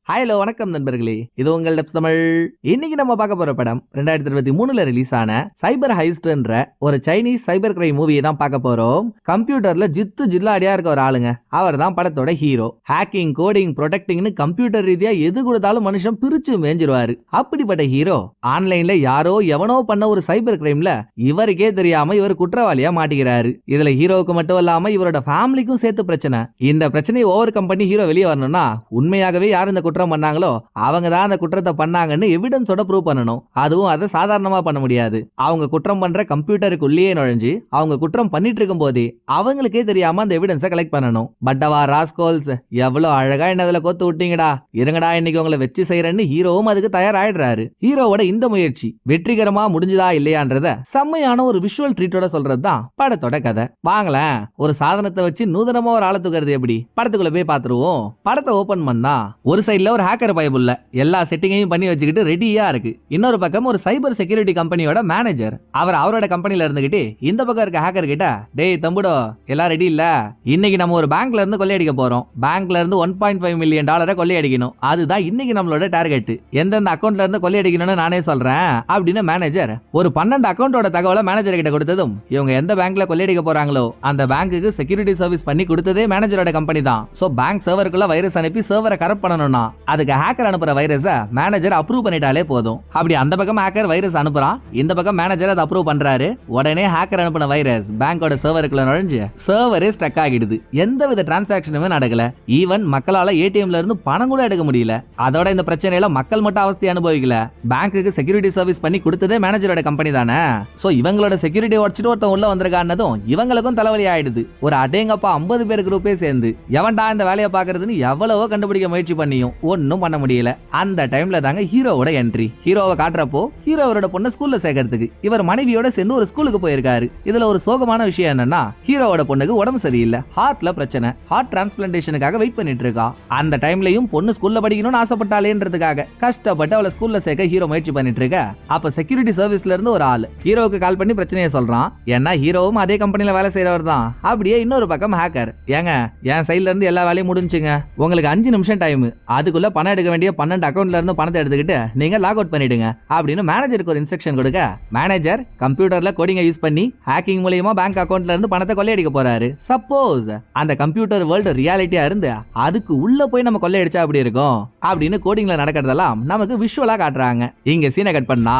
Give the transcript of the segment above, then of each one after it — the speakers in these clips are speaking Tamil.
ஹலோ வணக்கம் நண்பர்களே, இது உங்கள் டெப்ஸ் தமிழ். இன்னைக்கு நம்ம பார்க்க போற படம் 2023ல ரிலீஸ் ஆன சைபர் ஹைஸ்ட்ன்ற ஒரு சைனீஸ் சைபர் கிரைம் மூவியை தான் பார்க்க போறோம். கம்ப்யூட்டர்ல ஜித்து ஜில்லாடியா இருக்க ஒரு ஆளுங்க, அவர் தான் படத்தோட ஹீரோ. ஹேக்கிங், கோடிங், ப்ரொடெக்டிங்னு கம்ப்யூட்டர் ரீதியா எது கொடுத்தாலும் மனுஷன் பிரிச்சு மேஞ்சிருவாரு. அப்படிப்பட்ட ஹீரோ ஆன்லைன்ல யாரோ எவனோ பண்ண ஒரு சைபர் கிரைம்ல இவருக்கே தெரியாம இவர் குற்றவாளியா மாட்டிக்கிறாரு. இதுல ஹீரோவுக்கு மட்டும் இல்லாம இவரோட ஃபேமிலிக்கும் சேர்த்து பிரச்சனை. இந்த பிரச்சனையை ஓவர் கம் பண்ணி ஹீரோ வெளியே வரணும்னா உண்மையாகவே யார் இந்த குற்றம் பண்ணாங்களோ அவங்க தான் அந்த குற்றத்தை பண்ணாங்கன்னு எவிடன்ஸோட ப்ரூவ் பண்ணணும். அதுவும் அதை சாதாரணமா பண்ண முடியாது. அவங்க குற்றம் பண்ற கம்ப்யூட்டருக்குள்ளேயே நுழைஞ்சு அவங்க குற்றம் பண்ணிட்டு இருக்கும் போதே அவங்களுக்கே தெரியாம அந்த எவிடன்ஸை கலெக்ட் பண்ணணும். பட்டவா ராஸ்கோல்ஸ், எவ்வளவு அழகா என்னதுல கோத்து விட்டீங்கடா, இருங்கடா இன்னைக்கு உங்களை வச்சு செய்யறேன்னு ஹீரோவும் அதுக்கு தயாராயிடுறாரு. ஹீரோவோட இந்த முயற்சி வெற்றிகரமா முடிஞ்சதா இல்லையான்றத செம்மையான ஒரு விஷுவல் ட்ரீட்டோட சொல்றதுதான் படத்தோட கதை. வாங்களேன், ஒரு சாதனத்தை வச்சு நூதனமா ஒரு ஆளை தூக்குறது எப்படி, படத்துக்குள்ள போய் பாத்துருவோம். படத்தை ஓபன் பண்ணா ஒரு சைடுல ஒரு ஹேக்கர் பயபுள்ள எல்லா செட்டிங்கையும் பண்ணி வச்சுக்கிட்டு ரெடியா இருக்கு. இன்னொரு பக்கம் ஒரு சைபர் செக்யூரிட்டி கம்பெனியோட மேனேஜர், அவரோட கம்பெனில இருந்துகிட்டு இந்த பக்கம் இருக்க ஹேக்கர் கிட்ட, டேய் தம்புடோ எல்லாம் ரெடி இல்ல, இன்னைக்கு நம்ம ஒரு பேங்க்ல இருந்து கொள்ளையடிக்க போறோம். பேங்க்ல இருந்து $1.5 மில்லியன் கொள்ளையடிக்கணும். அதுதான் இன்னைக்கு நம்மளோட டார்கெட். எந்தெந்த அக்கௌண்ட்ல இருந்து கொள்ளையடிக்கணும்னு நானே சொல்றேன் அப்படின்னு மேனேஜர் ஒரு 12 அக்கௌண்டோட தகவலை மேனேஜர் கிட்ட கொடுத்ததும், இவங்க எந்த பேங்க்ல கொள்ளையடிக்க போறாங்களோ அந்த பேங்க்குக்கு செக்யூரிட்டி சர்வீஸ் பண்ணி கொடுத்ததே மேனேஜரோட கம்பெனி தான். சோ பேங்க் சர்வருக்குள்ள வைரஸ் அனுப்பி சர்வரை கரப்ட் பண்ணணும்னா அதுக்கு ஹேக்கர் அனுப்புற வைரஸை மேனேஜர் அப்ரூவ் பண்ணிட்டாலே போதும். அப்படி அந்த பக்கம் ஹேக்கர் வைரஸ் அனுப்புறான், இந்த பக்கம் மேனேஜர் அதை அப்ரூவ் பண்றாரு. உடனே ஹேக்கர் அனுப்பின வைரஸ் பேங்கோட சர்வருக்குள்ள நுழைஞ்சு சர்வரே ஸ்டக் ஆகிடுது. எந்தவித டிரான்சாக்ஷனுமே நடக்கல. ஈவன் மக்களால ஏடிஎம்ல இருந்து பணம் கூட எடுக்க முடியல. அதோட இந்த பிரச்சனையில மக்கள் மட்டும் அவஸ்தை அனுபவிக்கல, பேங்க்குக்கு செக்யூரிட்டி சர்வீஸ் பண்ணி கொடுத்ததே மேனேஜரோட கம்பெனி தானே. சோ இவங்களோட செக்யூரிட்டி உடைச்சிட்டு ஒருத்தன் உள்ள வந்திருக்கானதும் இவங்களுக்கும் தலைவலி ஆயிடுது. ஒரு அடேங்கப்பா 50 பேர் குரூப்பே சேர்ந்து எவன்டா இந்த வேலையை பாக்குறதுன்னு எவ்வளவோ கண்டுபிடிக்க முயற்சி பண்ணியும் ஒன்னும் பண்ண முடியல. அந்த டைம்ல தாங்க ஹீரோவோட என்ட்ரி. ஹீரோவை காட்டுறப்போ ஹீரோவோட பொண்ணு ஸ்கூல்ல சேர்க்கறதுக்கு இவர் மனைவியோட சேர்ந்து ஒரு ஸ்கூலுக்கு போயிருக்காரு. இதுல ஒரு சோகமான விஷயம் என்னன்னா, ஹீரோவோட பொண்ணுக்கு உடம்பு சரியில்லை, ஹார்ட்ல பிரச்சனை, ஹார்ட் டிரான்ஸ்பிளான்டேஷனுக்காக வெயிட் பண்ணிட்டு இருக்கா. அந்த டைம்லயும் பொண்ணு ஸ்கூல்ல படிக்கணும்னு ஆசைப்பட்டாலேன்றதுக்காக கஷ்டப்பட்டு அவளை ஸ்கூல்ல சேர்க்க ஹீரோ முயற்சி பண்ணிட்டு இருக்க. அப்ப செக்யூரிட்டி சர்வீஸ்ல இருந்து ஒரு ஆள் ஹீரோவுக்கு கால் பண்ணி பிரச்சனையை சொல்றான். ஏன்னா ஹீரோவும் அதே கம்பெனில வேலை செய்யறவர் தான். அப்படியே இன்னொரு பக்கம் ஹேக்கர், ஏங்க என் சைட்ல இருந்து எல்லா வேலையும் முடிஞ்சுங்க, உங்களுக்கு 5 நிமிஷம் டைம், அதுக்குள்ள பணம் எடுக்க வேண்டிய 12 அக்கௌண்ட்ல இருந்து பணத்தை எடுத்துக்கிட்டு நீங்க லாக் அவுட் பண்ணிடுங்க அப்படின்னு மேனேஜருக்கு ஒரு இன்ஸ்ட்ரக்ஷன் கொடுக்க, மேனேஜர் கம்ப்யூட்டர்ல கோடிங்கை யூஸ் பண்ணி ஹேக்கிங் மூலமா பேங்க் அக்கௌண்ட்ல இருந்து பணத்தை கொள்ளையடிக்க போறாரு. சப்போஸ் அந்த கம்ப்யூட்டர் வேர்ல்டு ரியாலிட்டியா இருந்து அதுக்கு உள்ள போய் நம்ம கொள்ளையடிச்சா அப்படி இருக்கும் அப்படின்னு கோடிங்ல நடக்கிறதெல்லாம் நமக்கு விஷுவலா காட்டுறாங்க. இங்க சீனை கட் பண்ணா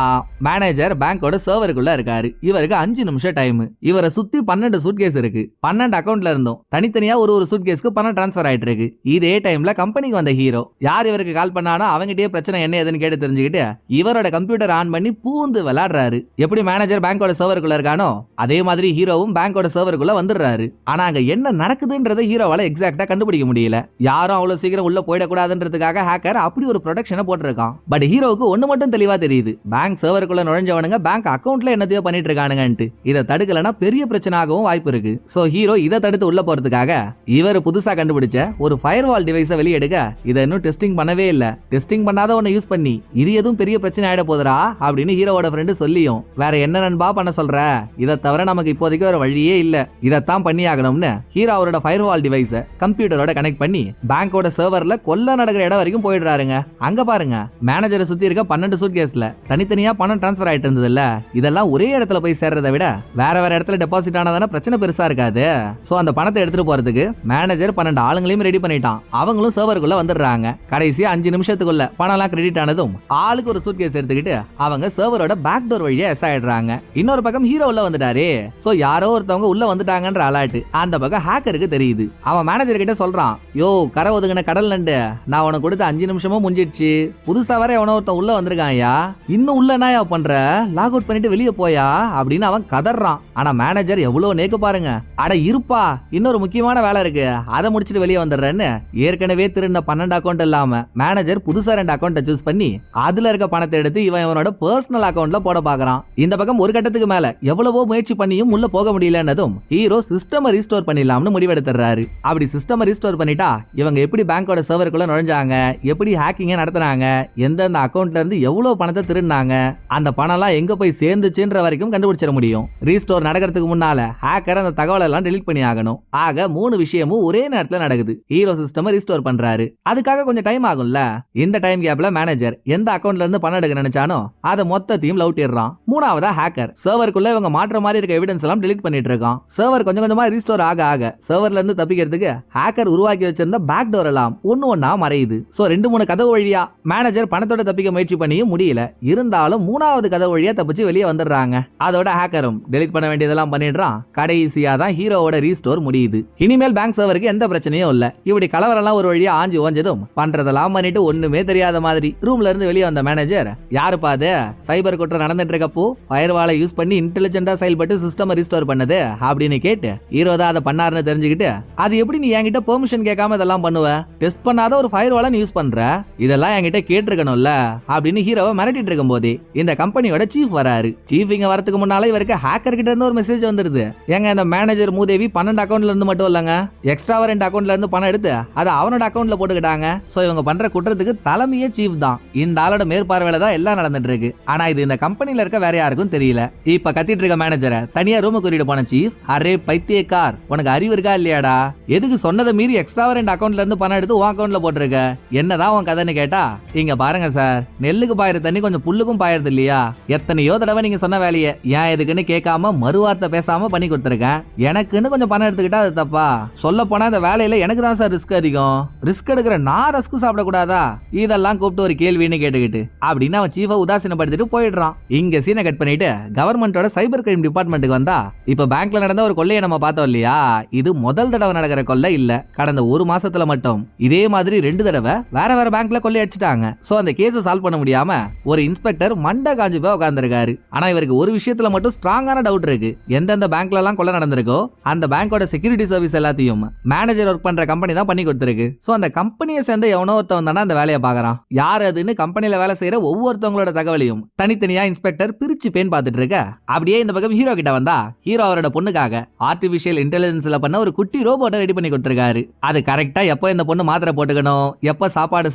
மேனேஜர் பேங்கோட சர்வருக்குள்ள இருக்காரு. இவருக்கு 5 நிமிஷம் டைம். இவரை சுத்தி 12 சூட்கேஸ் இருக்கு. 12 அக்கௌண்ட்ல இருந்தும் தனித்தனியா ஒரு சூட்கேஸ்க்கு பணம் டிரான்ஸ்பர் ஆயிட்டு இருக்கு. இதே டைம்ல கம்பெனிக்கு வந்த ஹீரோ யார் இவருக்கு கால் பண்ணானோ அவங்கிட்டே பிரச்சனை என்ன ஏதுன்னு கேட்டு தெரிஞ்சுக்கிட்டு இவரோட கம்ப்யூட்டர் ஆன் பண்ணி பூந்து விளையாடுறாரு. எப்படி மேனேஜர் பேங்கோட சர்வருக்குள்ள இருக்கானோ அதே மாதிரி ஹீரோவும் பேங்கோட சர்வருக்குள்ள வந்துடுறாரு. ஆனா அங்க என்ன நடக்குதுன்றதை ஹீரோவால எக்ஸாக்ட்டா கண்டுபிடிக்க முடியல. யாரும் அவ்வளவு சீக்கிரம் உள்ள போயிடக்கூடாதுன்றதுக்காக ஹேக்கர் அப்படி ஒரு ப்ரொடெக்ஷனை போட்டிருக்கான். பட் ஹீரோவுக்கு ஒண்ணு மட்டும் தெளிவா தெரியுது, பேங்க் சர்வருக்குள்ள நுழைஞ்சவனுங்க பேங்க் அக்கௌண்ட்ல என்னத்தையோ பண்ணிட்டு இருக்கானுங்கன்ட்டு. இதை தடுக்கலனா பெரிய பிரச்சனையாகவும் வாய்ப்பு இருக்கு. சோ ஹீரோ இதை தடுத்து உள்ள போறதுக்காக இவர் புதுசா கண்டுபிடிச்ச ஒரு ஃபயர்வால் டிவைஸை வெளியெடுக்க, இதை இன்னும் டெஸ்டிங் பண்ணவே இல்ல, டெஸ்டிங் பண்ணாத ஒன்னு யூஸ் பண்ணி இது எதுவும் பெரிய பிரச்சனை ஆயிட போதுரா அப்படின்னு ஹீரோவோட ஃப்ரெண்டு சொல்லியும், வேற என்ன நண்பா பண்ண சொல்ற, இதை தவிர நமக்கு இப்போதைக்கு ஒரு வழியே இல்ல, இதைத்தான் பண்ணி ஆகணும்னு ஹீரோ அவரோட ஃபயர்வால் டிவைஸை கம்ப்யூட்டரோட கனெக்ட் பண்ணி பேங்கோட சர்வர்ல கொல்ல நடக்கிற இடம் வரைக்கும் போயிடுறாருங்க. அங்க பாருங்க, மேனேஜரை சுத்தி இருக்க 12 சூட்கேஸ்ல தனித்தனியா பணம் டிரான்ஸ்பர் ஆயிட்டு இருந்தது இல்ல, இதெல்லாம் ஒரே இடத்துல போய் சேர்றதை விட வேற வேற இடத்துல டெபாசிட் ஆனதான பிரச்சனை பெருசா இருக்காது. சோ அந்த பணத்தை எடுத்துட்டு போறதுக்கு மேனேஜர் 12 ஆளுங்களையும் ரெடி பண்ணிட்டான். அவங்களும் சர்வருக்குள்ள வந்துடுறாங்க. கடைசியா 5 நிமிஷத்துக்குள்ள பணம்லாம் கிரெடிட் ஆனதும் ஆளுக்கு ஒரு சூட்கேஸ் எடுத்துக்கிட்டு அவங்க சர்வரோட பேக் டோர் வழியா எஸ் ஆயிடுறாங்க. இன்னொரு பக்கம் ஹீரோ உள்ள வந்துட்டாரு. சோ யாரோ ஒருத்தவங்க உள்ள வந்துட்டாங்கன்ற அலர்ட் அந்த பக்கம் ஹேக்கருக்கு தெரியுது. அவன் மேனேஜர் கிட்ட சொல்றான், யோ கரை ஒதுங்கின கடல் நண்டு, நான் உனக்கு கொடுத்த 5 நிமிஷமும் முடிஞ்சிடுச்சு, புதுசா வர எவனோ ஒருத்தன் உள்ள வந்திருக்காயா, இன்னும் உள்ள என்ன பண்ற, லாக் அவுட் பண்ணிட்டு வெளியே போயா அப்படின்னு அவன் கதறான். ஆனா மேனேஜர் எவ்வளவு நேக்கு பாருங்க, அட இருப்பா இன்னொரு முக்கியமான வேலை இருக்கு அதை முடிச்சிட்டு வெளியே வந்துடுறேன்னு ஏற்கனவே திருந்த 12 அக்கௌண்ட் இல்லாம மேனேஜர் புதுசா 2 அக்கௌண்ட்டை சூஸ் பண்ணி அதுல இருக்க பணத்தை எடுத்து இவனோட பர்சனல் அக்கௌண்ட்ல போட பாக்குறான். இந்த பக்கம் ஒரு கட்டத்துக்கு மேல எவ்வளவோ முயற்சி பண்ணியும் உள்ள போக முடியலன்னதும் ஹீரோ சிஸ்டம் ரீஸ்டோர் பண்ணிடலாம்னு முடிவெடுத்துறாரு. அப்படி சிஸ்டம் ரீஸ்டோர் பண்ணிட்டா இவங்க எப்படி பேங்கோட சர்வருக்குள்ள நுழைஞ்சாங்க, எப்படி ஹேக்கிங்க நடத்தினாங்க, எந்தெந்த அக்கௌண்ட்ல இருந்து எவ்வளவு பணத்தை திருடினாங்க, அந்த பணம்லாம் எங்க போய் சேர்ந்துச்சுன்ற வரைக்கும் கண்டுபிடிச்சிட முடியும். ரீஸ்டோர் நடக்கிறதுக்கு முன்னால ஹேக்கர் அந்த தகவல் எல்லாம் டெலீட் பண்ணி ஆகணும். ஆக 3 விஷயமும் ஒரே நேரத்துல நடக்குது. ஹீரோ சிஸ்டம் ரீஸ்டோர் பண்றாரு. அதுக்காக கொஞ்சம் கொஞ்சம் டைம் ஆகும்ல. இந்த டைம் கேப்ல மேனேஜர் எந்த அக்கவுண்ட்ல இருந்து பணம் எடுக்க நினைச்சானோ அதை மொத்தத்தையும் லவுட்டிடுறான். மூணாவதா ஹேக்கர் சர்வருக்குள்ள இவங்க மாற்ற மாதிரி இருக்க எவிடன்ஸ் எல்லாம் டெலீட் பண்ணிட்டு இருக்கான். சர்வர் கொஞ்சம் கொஞ்சமா ரீஸ்டோர் ஆக சர்வர்ல இருந்து தப்பிக்கிறதுக்கு ஹேக்கர் உருவாக்கி வச்சிருந்த பேக் டோர் எல்லாம் ஒண்ணா மறையுது. சோ 2-3 கதவு வழியா மேனேஜர் பணத்தோட தப்பிக்க முயற்சி பண்ணியும் முடியல. இருந்தாலும் 3வது கதவு வழியா தப்பிச்சு வெளியே வந்துடுறாங்க. அதோட ஹேக்கரும் டெலீட் பண்ண வேண்டியதெல்லாம் பண்ணிடுறான். கடைசியா தான் ஹீரோவோட ரீஸ்டோர் முடியுது. இனிமேல் பேங்க் சர்வருக்கு எந்த பிரச்சனையும் இல்ல. இப்படி கலவரெல்லாம் ஒரு வழியா ஆஞ்சு ஓஞ்சதும் பண்றதெல்லாம் பண்ணிட்டு ஒண்ணுமே தெரியாத மாதிரி ரூம்ல இருந்து வெளியே வந்த மேனேஜர், யாருப்பா அது சைபர் குற்றம் நடந்துட்டு இருக்கப்போ ஃபயர்வாலை யூஸ் பண்ணி இன்டெலிஜென்ட்டா செயல்பட்டு சிஸ்டம் ரீஸ்டோர் பண்ணது அப்படின்னு கேட்டு ஹீரோ தான் அதை பண்ணாருன்னு தெரிஞ்சுக்கிட்டு, அது எப்படி நீ என்கிட்ட பெர்மிஷன் கேட்காம இதெல்லாம் பண்ணுவ? டெஸ்ட் பண்ணாத ஒரு ஃபயர்வாலை நீ யூஸ் பண்ற, இதெல்லாம் என்கிட்ட கேட்டிருக்கணும்ல அப்படின்னு ஹீரோவை மிரட்டிட்டு இருக்கும் போதே இந்த கம்பெனியோட சீஃப் வராரு. சீஃப் இங்க வரதுக்கு முன்னாலே இவருக்கு ஹேக்கர் கிட்ட இருந்து ஒரு மெசேஜ் வந்துருது. எங்க இந்த மேனேஜர் மூதேவி 12 அக்கௌண்ட்ல இருந்து மட்டும் இல்லங்க, எக்ஸ்ட்ரா 2 அக்கௌண்ட்ல இருந்து பணம் எடுத்து அதை அவனோட அக்கௌண்ட்ல போட்டுக்கிட்டாங்க. சோ இவங்க பண்ற குற்றத்துக்கு தலைமையே சீஃப் தான். இந்த ஆளோட மேற்பார்வையில தான் எல்லாம் நடந்துட்டு இருக்கு. ஆனா இது இந்த கம்பெனில இருக்க வேற யாருக்கும் தெரியல. இப்ப கத்திட்டு இருக்க மேனேஜரை தனியா ரூம் கூட்டிட்டு போன சீஃப், அரே பைத்தியக்கார், உனக்கு அறிவு இருக்கா இல்லையாடா? எதுக்கு சொன்னதை மீறி எக்ஸ்ட்ரா 2 அக்கௌண்ட்ல இருந்து பணம் எடுத்து உன் அக்கௌண்ட்ல போட்டுருக்க? என்னதான் உன் கதைன்னு கேட்டா, இங்க பாருங்க சார், நெல்லுக்கு பாயிர தண்ணி கொஞ்சம் புல்லுக்கும் பாயிருது இல்லையா? எத்தனையோ தடவை நீங்க சொன்ன வேலையை ஏன் எதுக்குன்னு கேட்காம மறுவார்த்தை பேசாம பண்ணி கொடுத்துருக்கேன். எனக்குன்னு கொஞ்சம் பணம் எடுத்துக்கிட்டா அது தப்பா? சொல்ல போனா இந்த வேலையில எனக்கு தான் சார் ரிஸ்க் அதிகம். ரிஸ்க் எடுக்கிற நான் ரிஸ்க் சாப்பிடக்கூடாதா? இதெல்லாம் கூப்பிட்டு ஒரு கேள்வின்னு கேட்டுக்கிட்டு அப்படின்னு அவன் சீஃபை உதாசீனப்படுத்திட்டு போயிடுறான். இங்க சீனை கட் பண்ணிட்டு கவர்மெண்டோட சைபர் கிரைம் டிபார்ட்மெண்ட்டுக்கு வந்தா, இப்ப பேங்க்ல நடந்த ஒரு கொள்ளையை நம்ம பார்த்தோம் இல்லையா? இது முதல் தடவை நடக்கிற கொள்ளை இல்ல. கடந்த 1 மாசத்துல மட்டும் இதே மாதிரி 2 தடவை வேற வேற பேங்க்ல கொள்ளை அடிச்சிட்டாங்க. சோ அந்த கேஸை சால்வ் பண்ண முடியாம ஒரு இன்ஸ்பெக்டர் மண்டை காஞ்சு போய் உட்கார்ந்திருக்காரு. ஆனா இவருக்கு ஒரு விஷயத்துல மட்டும் ஸ்ட்ராங்கான டவுட் இருக்கு. எந்தெந்த பேங்க்ல எல்லாம் கொள்ளை நடந்திருக்கோ அந்த பேங்கோட செக்யூரிட்டி சர்வீஸ் எல்லாத்தையும் மேனேஜர் ஒர்க் பண்ற கம்பெனி தான் பண்ணி கொடுத்திருக்கு. சோ அந்த கம்பெனியை சேர்ந்த எவனோ ஒருத்தவன் தானே அந்த வேலையை பாக்குறான். யார் அதுன்னு கம்பெனில வேலை செய்யற ஒவ்வொருத்தவங்களோட தகவலையும் தனித்தனியா இன்ஸ்பெக்டர் பிரிச்சு பேன் பார்த்துட்டு இருக்க. அப்படியே இந்த பக்கம் ஹீரோ கிட்ட வந்தா, ஹீரோ அவரோட பொண்ணுக்காக ஆர்டிபிஷியல் இன்டெலிஜென்ஸ்ல பண்ண ஒரு குட்டி ரோபோட்டை ரெடி பண்ணி கொடுத்திருக்காரு. அது கரெக்டா எப்போ இந்த பொண்ணு மாத்திரை போட்டுக்கணும், எப்ப சாப்பாடு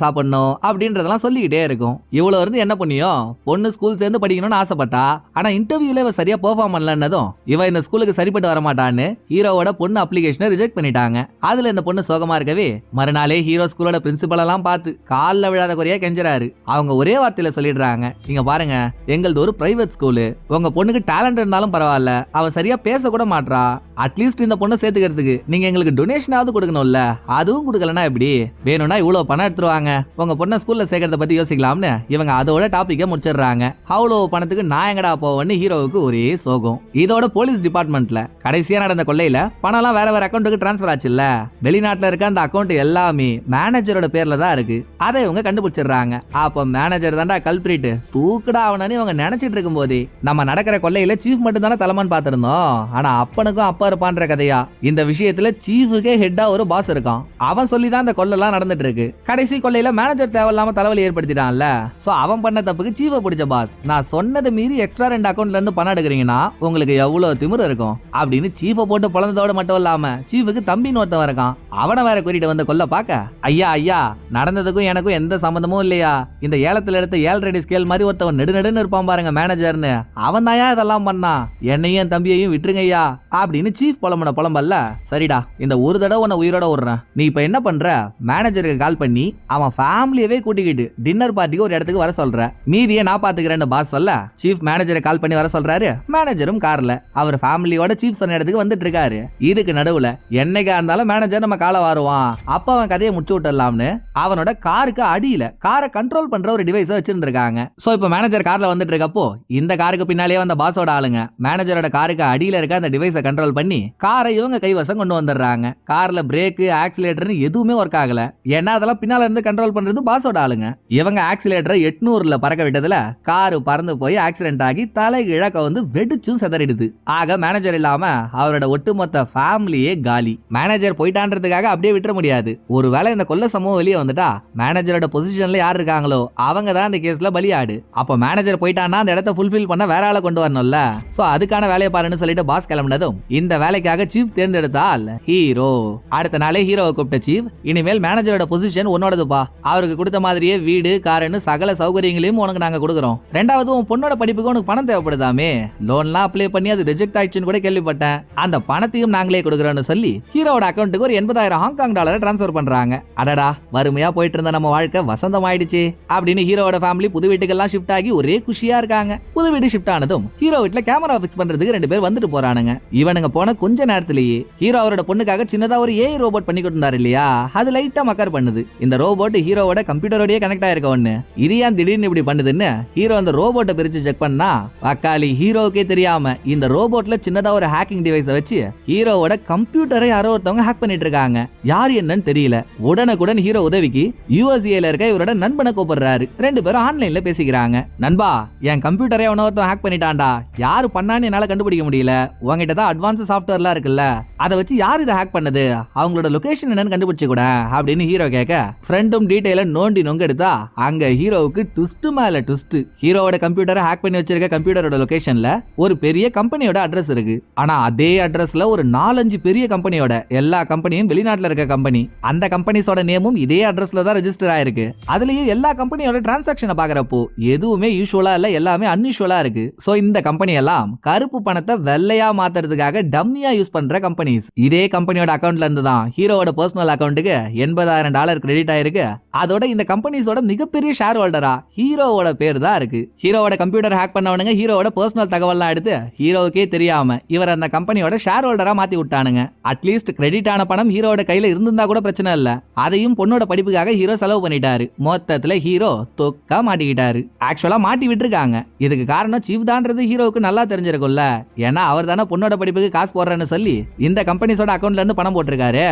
சாப்பிடணும் அப்படின்றதெல்லாம் சொல்லிக்கிட்டே இருக்கும். இவ்வளவு இருந்து என்ன பண்ணியும் பொண்ணு ஸ்கூல் சேர்ந்து படிக்கணும்னு ஆசைப்பட்டா. ஆனா இன்டர்வியூல இவ சரியா பெர்ஃபார்ம் பண்ணலன்னதும் இவ இந்த ஸ்கூலுக்கு சரிப்பட்டு வர மாட்டான்னு ஹீரோவோட பொண்ணு அப்ளிகேஷனை ரிஜெக்ட் பண்ணிட்டாங்க. அதுல இந்த பொண்ணு சோகமா இருக்கவே மறுநாளே ஹீரோ ஸ்கூலோட பிரின்சிபல் எல்லாம் பார்த்து கால்ல விழாத குறையா கெஞ்சறாரு. அவங்க ஒரே வார்த்தையில சொல்லிடுறாங்க, இங்க பாருங்க, எங்களது ஒரு பிரைவேட் ஸ்கூலு. உங்க பொண்ணுக்கு டேலண்ட் இருந்தாலும் பரவாயில்ல, அவ சரியா பேச கூட மாட்றா. அட்லீஸ்ட் இந்த பொண்ணை சேர்த்துக்கிறதுக்கு நீங்க எங்களுக்கு டொனேஷனாவது கொடுக்கணும்ல, அதுவும் கொடுக்கலனா எப்படி? வேணும்னா இவ்வளவு பணம் எடுத்துருவாங்க, உங்க பொண்ணை ஸ்கூல்ல சேர்க்கறத பத்தி யோசிக்கலாம்னு இவங்க அதோட டாபிக்க முடிச்சிடுறாங்க. அவ்வளவு பணத்துக்கு நான் எங்கடா போவேன்னு ஹீரோவுக்கு ஒரே சோகம். இதோட போலீஸ் டிபார்ட்மெண்ட்ல கடைசியா நடந்த கொள்ளையில பணம்லாம் வேற வேற அக்கௌண்ட்டுக்கு டிரான்ஸ்பர் ஆச்சுல்ல. வெளிநாட்டுல இருக்க அந்த அக்கௌண்ட் எல்லாமே மேனேஜரோட பேர்ல தான் இருக்கு. அதை இவங்க கண்டுபிடிச்சிடுறாங்க. அப்ப மேனேஜர் தான்டா கல்பிரிட், தூக்குடா அவனு இவங்க நினைச்சிட்டு இருக்கும் போதே நம்ம நடக்கிற கொள்ளையில சீஃப் மட்டும் தானே தலைமான்னு பாத்திருந்தோம். ஆனா அப்பனுக்கும் அப்பா இருப்பான்ற கதையா இந்த விஷயத்துல சீஃபுக்கே ஹெட்டா ஒரு பாஸ் இருக்கான். அவன் சொல்லிதான் இந்த கொள்ளெல்லாம் நடந்துட்டு இருக்கு. கடைசி கொள்ளையில மேனேஜர் தேவையில்லாம தலைவலி ஏற்படுத்திட்டான்ல. சோ அவன் பண்ண தப்புக்கு சீஃபை பிடிச்ச பாஸ், நான் சொன்னதை மீறி எக்ஸ்ட்ரா 2 அக்கௌண்ட்ல இருந்து பணம் எடுக்கிறீங்கன்னா உங்களுக்கு எவ்வளவு திமிரு இருக்கும் அப்படின்னு சீஃபை போட்டு பொழந்ததோட மட்டும் இல்லாம சீஃபுக்கு தம்பின்னு ஒருத்தன் இருக்கான். அவனை வேற கூட்டிட்டு வந்து கொல்ல பாக்க, ஐயா ஐயா நடந்ததுக்கும் எனக்கும் எந்த சம்பந்தமும் இல்லையா, இந்த ஏலத்துல எடுத்த 7 ஸ்கேல் மாதிரி ஒருத்தவன் நெடுநெடுன்னு இருப்பான் பாருங்க மேனேஜர்னு, அவன் தாயா இதெல்லாம் பண்ணா, என்னையும் தம்பியையும் விட்டுருங்கய்யா அப்படின்னு சீஃப் புலம்பல்ல. சரிடா, இந்த ஒரு தடவை உன்னை உயிரோட விடுறேன், நீ இப்ப என்ன பண்ற, மேனேஜருக்கு கால் பண்ணி அவன் ஃபேமிலியவே கூட்டிக்கிட்டு டின்னர் பார்ட்டிக்கு ஒரு இடத்துக்கு வர சொல்ற, மீதியை நான் பாத்துக்கிறேன்னு பாஸ் சொல்ல சீஃப் மேனேஜரை கால் பண்ணி வர சொல்றாரு. மேனேஜரும் கார்ல அவர் ஃபேமிலியோட சீஃப் சொன்ன இடத்துக்கு வந்துட்டு இருக்காரு. இதுக்கு நடுவுல என்னைக்கா இருந்தாலும் மேனேஜர் நம்ம காலை வாருவான், அப்ப அவன் கதையை முடிச்சு விட்டுலாம்னு அவனோட காருக்கு அடியில காரை கண்ட்ரோல் பண்ற ஒரு டிவைஸை வச்சிருந்து இருக்காங்க. சோ இப்ப மேனேஜர் கார்ல வந்துட்டு இருக்கப்போ இந்த காருக்கு பின்னாலேயே வந்த பாஸோட ஆளுங்க மேனேஜரோட காருக்கு அடியில இருக்க அந்த டிவைஸை கண்ட்ரோல் பண்ணி காரை இவங்க கைவசம் கொண்டு வந்துடுறாங்க. கார்ல பிரேக் ஆக்சிலேட்டர் எதுவுமே ஒர்க் ஆகல. ஏன்னா அதெல்லாம் பின்னால இருந்து கண்ட்ரோல் பண்றது பாஸோட ஆளுங்க. இவங்க ஆக்சிலேட்டரை 800ல பறக்க விட்டதுல காரு பறந்து போய் ஆக்சிடென்ட் ஆகி தலை இழக்க வந்து வெடிச்சும் செதறிடுது. ஆக மேனேஜர் இல்லாம அவரோட ஒட்டுமொத்த ஃபேமிலியே காலி. மேனேஜர் போயிட்டான்றதுக்காக அப்படியே விட்டுற முடியாது. ஒருவேளை இந்த கொள்ள சமூகம் வெளியே வந்துட்டா மேனேஜரோட பொசிஷன்ல யார் இருக்காங்களோ அவங்க தான் இந்த கேஸ்ல பலியாடு. அப்ப மேனேஜர் போயிட்டான்னா அந்த இடத்தை ஃபுல்ஃபில் பண்ண வேற ஆளை கொண்டு வரணும்ல. சோ அதுக்கான வேலையை பாருன்னு சொல்லிட்டு பாஸ் கிளம்பினதும் இந்த இந்த வேலைக்காக சீஃப் தேர்ந்தெடுத்தால் ஹீரோ. அடுத்த நாளே ஹீரோவை கூப்பிட்ட சீஃப், இனிமேல் மேனேஜரோட பொசிஷன் உன்னோடதுப்பா. அவருக்கு கொடுத்த மாதிரியே வீடு காருன்னு சகல சௌகரியங்களையும் உனக்கு நாங்க கொடுக்குறோம். ரெண்டாவது உன் பொண்ணோட படிப்புக்கு உனக்கு பணம் தேவைப்படுதாமே, லோன்லாம் அப்ளை பண்ணி அது ரிஜெக்ட் ஆயிடுச்சுன்னு கூட கேள்விப்பட்டேன். அந்த பணத்தையும் நாங்களே கொடுக்குறோம்னு சொல்லி ஹீரோட அக்கௌண்ட்டுக்கு ஒரு 80,000 ஹாங்காங் டாலரை டிரான்ஸ்ஃபர் பண்றாங்க. அடடா, வறுமையா போயிட்டு இருந்த நம்ம வாழ்க்கை வசந்தம் ஆயிடுச்சு அப்படின்னு ஹீரோட ஃபேமிலி புது வீட்டுக்கெல்லாம் ஷிஃப்ட் ஆகி ஒரே குஷியா இருக்காங்க. புது வீடு ஷிஃப்ட் ஆனதும் ஹீரோ வீட்டுல கேமரா பிக்ஸ் பண்றதுக்கு 2 பேர் வந்துட்டு போறானுங்க. இவனுங்க போன கொஞ்ச நேரத்திலேயே ஹீரோ அவரோட பொண்ணுக்காக சின்னதா ஒரு ஏஐ ரோபோட் பண்ணி கொடுத்தாரு இல்லையா, அது லைட்டா மக்கர் பண்ணுது. இந்த ரோபோட் ஹீரோவோட கம்ப்யூட்டரோடய கனெக்ட் ஆயிருக்க ஒண்ணு. இது ஏன் திடீர்னு இப்படி பண்ணுதுன்னு ஹீரோ அந்த ரோபோட்டை பிரிச்சு செக் பண்ணா, அக்காலி ஹீரோவுக்கே தெரியாம இந்த ரோபோட்ல சின்னதா ஒரு ஹேக்கிங் டிவைஸை வச்சு ஹீரோவோட கம்ப்யூட்டரை யாரோ ஒருத்தவங்க ஹேக் பண்ணிட்டு இருக்காங்க. யார் என்னன்னு தெரியல. உடனுக்குடன் ஹீரோ உதவிக்கு யூஎஸ்ஏல இருக்க இவரோட நண்பனை கூப்பிடுறாரு. 2 பேரும் ஆன்லைன்ல பேசிக்கிறாங்க. நண்பா, என் கம்ப்யூட்டரை ஒருத்தன் ஹேக் பண்ணிட்டான்டா. யாரு பண்ணான்னு என்னால கண்டுபிடிக்க முடியல. உங்ககிட்ட தான் அட்வான்ஸ் சாஃப்ட்வேர்லாம் இருக்குல்ல, அதை வச்சு யார் இதை ஹேக் பண்ணது, அவங்களோட லொகேஷன் என்னன்னு கண்டுபிடிச்சு கூட அப்படின்னு ஹீரோ கேட்க, ஃப்ரெண்டும் டீடைல நோண்டி நொங்கெடுத்தா அங்க ஹீரோவுக்கு ட்விஸ்ட் மேல ட்விஸ்ட். ஹீரோவோட கம்ப்யூட்டரை ஹேக் பண்ணி வச்சிருக்க கம்ப்யூட்டரோட லொகேஷன்ல ஒரு பெரிய கம்பெனியோட அட்ரஸ் இருக்கு. ஆனா அதே அட்ரஸ்ல ஒரு 4-5 பெரிய கம்பெனியோட எல்லா கம்பெனியும் வெளிநாட்டுல இருக்க கம்பெனி. அந்த கம்பெனிஸோட நேமும் இதே அட்ரஸ்ல தான் ரெஜிஸ்டர் ஆயிருக்கு. அதுலயும் எல்லா கம்பெனியோட டிரான்சாக்ஷனை பாக்குறப்போ எதுவுமே யூசுவலா இல்ல, எல்லாமே அன்யூசுவலா இருக்கு. சோ இந்த கம்பெனி எல்லாம் கருப்பு பணத்தை வெள்ளையா மாத்துறதுக்காக டம்மியா யூஸ் பண்ற கம்பெனிஸ். இதே கம்பெனியோட அக்கவுண்ட்ல இருந்து தான் ஹீரோவோட பர்சனல் அக்கவுண்ட்டுக்கு $80,000 கிரெடிட் ஆயிருக்கு. அதோட இந்த கம்பெனிஸோட மிகப்பெரிய ஷேர் ஹோல்டரா ஹீரோவோட பேர் தான் இருக்கு. ஹீரோவோட கம்ப்யூட்டர் ஹேக் பண்ணவனுங்க ஹீரோவோட பர்சனல் தகவல்லாம் எடுத்து ஹீரோவுக்கே தெரியாம இவர் அந்த கம்பெனியோட ஷேர் ஹோல்டரா மாத்தி விட்டானுங்க. அட்லீஸ்ட் கிரெடிட் ஆன பணம் ஹீரோவோட கையில இருந்திருந்தா கூட பிரச்சனை இல்ல, அதையும் பொண்ணோட படிப்புக்காக ஹீரோ செலவு பண்ணிட்டாரு. மொத்தத்துல ஹீரோ தொக்கா மாட்டிக்கிட்டாரு. ஆக்சுவலா மாட்டி விட்டுருக்காங்க. இதுக்கு காரணம் சீஃப் தான்றது ஹீரோவுக்கு நல்லா தெரிஞ்சிருக்கும்ல. ஏன்னா அவர் தானே பொண்ணோட படிப்புக்கு காசு போடுறேன்னு சொல்லி இந்த கம்பெனிஸோட அக்கௌண்ட்ல இருந்து பணம் போட்டிருக்காரு.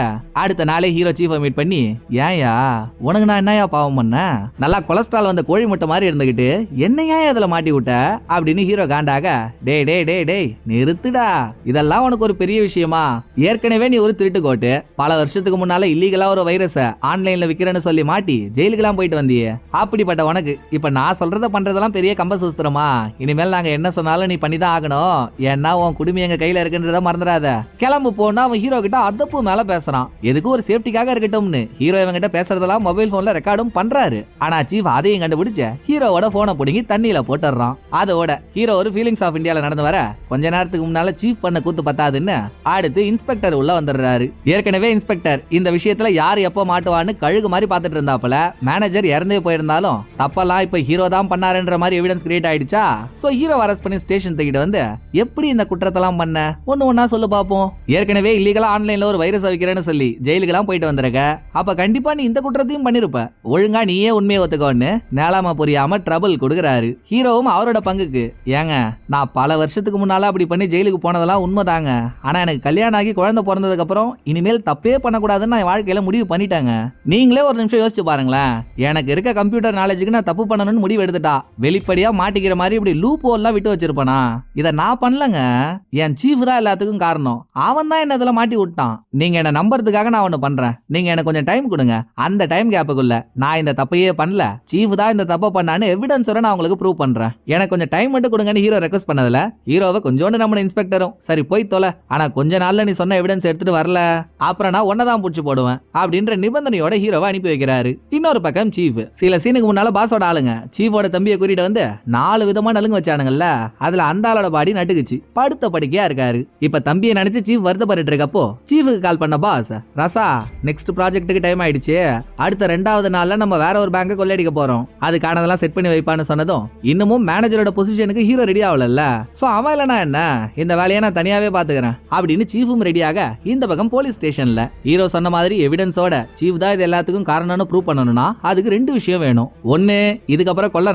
அடுத்த நாளே ஹீரோ சீஃபை மீட் பண்ணி, ஏயா உனக்கு நான் என்னையா பாவம் பண்ண, நல்லா கொலஸ்ட்ரால் வந்த கோழி முட்டை மாதிரி இருந்துகிட்டு என்னையா அதுல மாட்டி விட்ட அப்படின்னு ஹீரோ காண்டாக, டே டே டே டே நிறுத்துடா, இதெல்லாம் உனக்கு ஒரு பெரிய விஷயமா? ஏற்கனவே நீ ஒரு திருட்டு கோட்டு, பல வருஷத்துக்கு முன்னால இல்லீகலா ஒரு வைரஸ ஆன்லைன்ல விக்கிறேன்னு சொல்லி மாட்டி ஜெயிலுக்கெல்லாம் போயிட்டு வந்தியே. அப்படிப்பட்ட உனக்கு இப்ப நான் சொல்றத பண்றதெல்லாம் பெரிய கம்ப சுஸ்திரமா? இனிமேல் நாங்க என்ன சொன்னாலும் நீ பண்ணிதான் ஆகணும். ஏன்னா உன் குடுமி எங்க கையில இருக்குன்றத மறந்துடாத. கிளம்பு போனா அவன் ஹீரோ கிட்ட அதப்பு மேல பேசுறான். எதுக்கு ஒரு சேஃப்டிக்காக இருக்கட்டும்னு ஹீரோ இவங்க கிட்ட பேசுறதெல்லாம் மொபைல் போன்ல ரெக்கார்டும் பண்றாரு. ஆனா சீஃப் அதையும் கண்டுபிடிச்ச ஹீரோவோட போனை பிடிங்கி தண்ணியில போட்டுறான். அதோட ஹீரோ ஒரு ஃபீலிங்ஸ் ஆஃப் இந்தியால நடந்து வர கொஞ்ச நேரத்துக்கு முன்னால சீஃப் பண்ண கூத்து பத்தாதுன்னு அடுத்து இன்ஸ்பெக்டர் உள்ள வந்துடுறாரு. ஏற்கனவே இன்ஸ்பெக்டர் இந்த விஷயத்துல யார் எப்போ மாட்டுவான்னு கழுகு மாதிரி பாத்துட்டு இருந்தாப்புல. மேனேஜர் இறந்தே போயிருந்தாலும் தப்பெல்லாம் இப்ப ஹீரோ தான் பண்ணாருன்ற மாதிரி எவிடன்ஸ் கிரியேட் ஆயிடுச்சா. சோ ஹீரோ அரெஸ்ட் பண்ணி ஸ்டேஷன் தூக்கிட்டு வந்து, எப்படி இந்த குற்றத்தெல்லாம் பண்ண, ஒண்ணு ஒண்ணா சொல்லு பாப்போம். ஏற்கனவே இல்லீகலா ஆன்லைன்ல ஒரு வைரஸ் வைக்கிறேன்னு சொல்லி ஜெயிலுக்கெல்லாம் போயிட்டு வந்திருக்க. அப்ப கண்டிப்பா நீ இந்த குற்றத்தையும் பண்ணிருப்ப. ஒழுங்கா நீயே உண்மையை ஒத்துக்கோன்னு நேலாம புரியாம ட்ரபிள் கொடுக்குறாரு. ஹீரோவும் அவரோட பங்குக்கு, ஏங்க நான் பல வருஷத்துக்கு முன்னால அப்படி பண்ணி ஜெயிலுக்கு போனதெல்லாம் உண்மைதாங்க. ஆனா எனக்கு கல்யாணம் ஆகி குழந்தை பிறந்ததுக்கு அப்புறம் இனிமேல் தப்பே பண்ணக்கூடாதுன்னு நான் வாழ்க்கையில முடிவு பண்ணிட்டாங்க. நீங்களே ஒரு நிமிஷம் யோசிச்சு பாருங்களேன். எனக்கு இருக்க கம்ப்யூட்டர் நாலேஜுக்கு நான் தப்பு பண்ணணும்னு முடிவு எடுத்துட்டா வெளிப்படையா மாட்டிக்கிற மாதிரி இப்படி லூப் ஹோல்லாம் விட்டு வச்சிருப்பானா? இதை நான் பண்ணலங்க. என் சீஃப் தான் எல்லாத்துக்கும் காரணம். அவன் தான் என்ன இதுல மாட்டி விட்டான். நீங்க என்ன நம்புறதுக்காக நான் ஒண்ணு பண்றேன். நீங்க எனக்கு கொஞ்சம் டைம் கொடுங்க. அந்த டைம் கேப்புக்குள்ள நான் இந்த தப்பையே பண்ணல, சீஃப் தான் இந்த தப்பை பண்ணான்னு எவிடன்ஸோட நான் உங்களுக்கு ப்ரூவ் பண்றேன். எனக்கு கொஞ்சம் டைம் மட்டும் கொடுங்கன்னு ஹீரோ ரெக்வஸ்ட் பண்ணதுல ஹீரோவை கொஞ்சோண்டு நம்ம இன்ஸ்பெக்டரும், சரி போய் தொலை, ஆனா கொஞ்ச நாள்ல நீ சொன்ன எவிடன்ஸ் எடுத்துட்டு வரல அப்புறம் நான் ஒன்னதான் புடிச்சு போடுவேன் அப்படின்ற நிபந்தனையோட ஹீரோவை அனுப்பி வைக்கிறாரு. இன்னொரு பக்கம் சீஃப் சில சீனுக்கு முன்னால பாஸோட ஆளுங்க சீஃபோட தம்பியை கூட்டிட்டு வந்து 4 விதமா நலுங்கு வச்சானுங்கல்ல, அதுல அந்த ஆளோட பாடி நட்டுக்குச்சு, படுத்த படுக்கையா இருக்காரு. இப்ப தம்பியை நினைச்சு சீஃப் வருத்தப்பட்டு இருக்கப்போ சீஃபுக்கு கால் பண்ண பாஸ், ரசா நெக்ஸ்ட் ப்ராஜெக்ட்டுக்கு டைம் ஆயிடுச்சு, அடுத்த 2வது நாள்ல நம்ம வேற ஒரு பேங்கை கொள்ளையடிக்க போறோம், அதுக்கானதெல்லாம் செட் பண்ணி வைப்பான்னு சொன்னதும் இன்னமும் மேனேஜரோட பொசிஷனுக்கு ஹீரோ ரெடி ஆகல. சோ அவன் இல்லனா என்ன, இந்த வேலையை நான் தனியாவே பாத்துக்கிறேன் அப்படின்னு சீஃபும் ரெடியாக இந்த பக்கம் போலீஸ் ஸ்டேஷன்ல ஹீரோ சொன்ன மாதிரி எவிடன்ஸோட சீஃப் தான் இது எல்லாத்துக்கும் காரணம்னு ப்ரூவ் பண்ணணும்னா அதுக்கு 2 விஷயம் வேணும். ஒன்னு, இதுக்கப்புறம் கொள்ள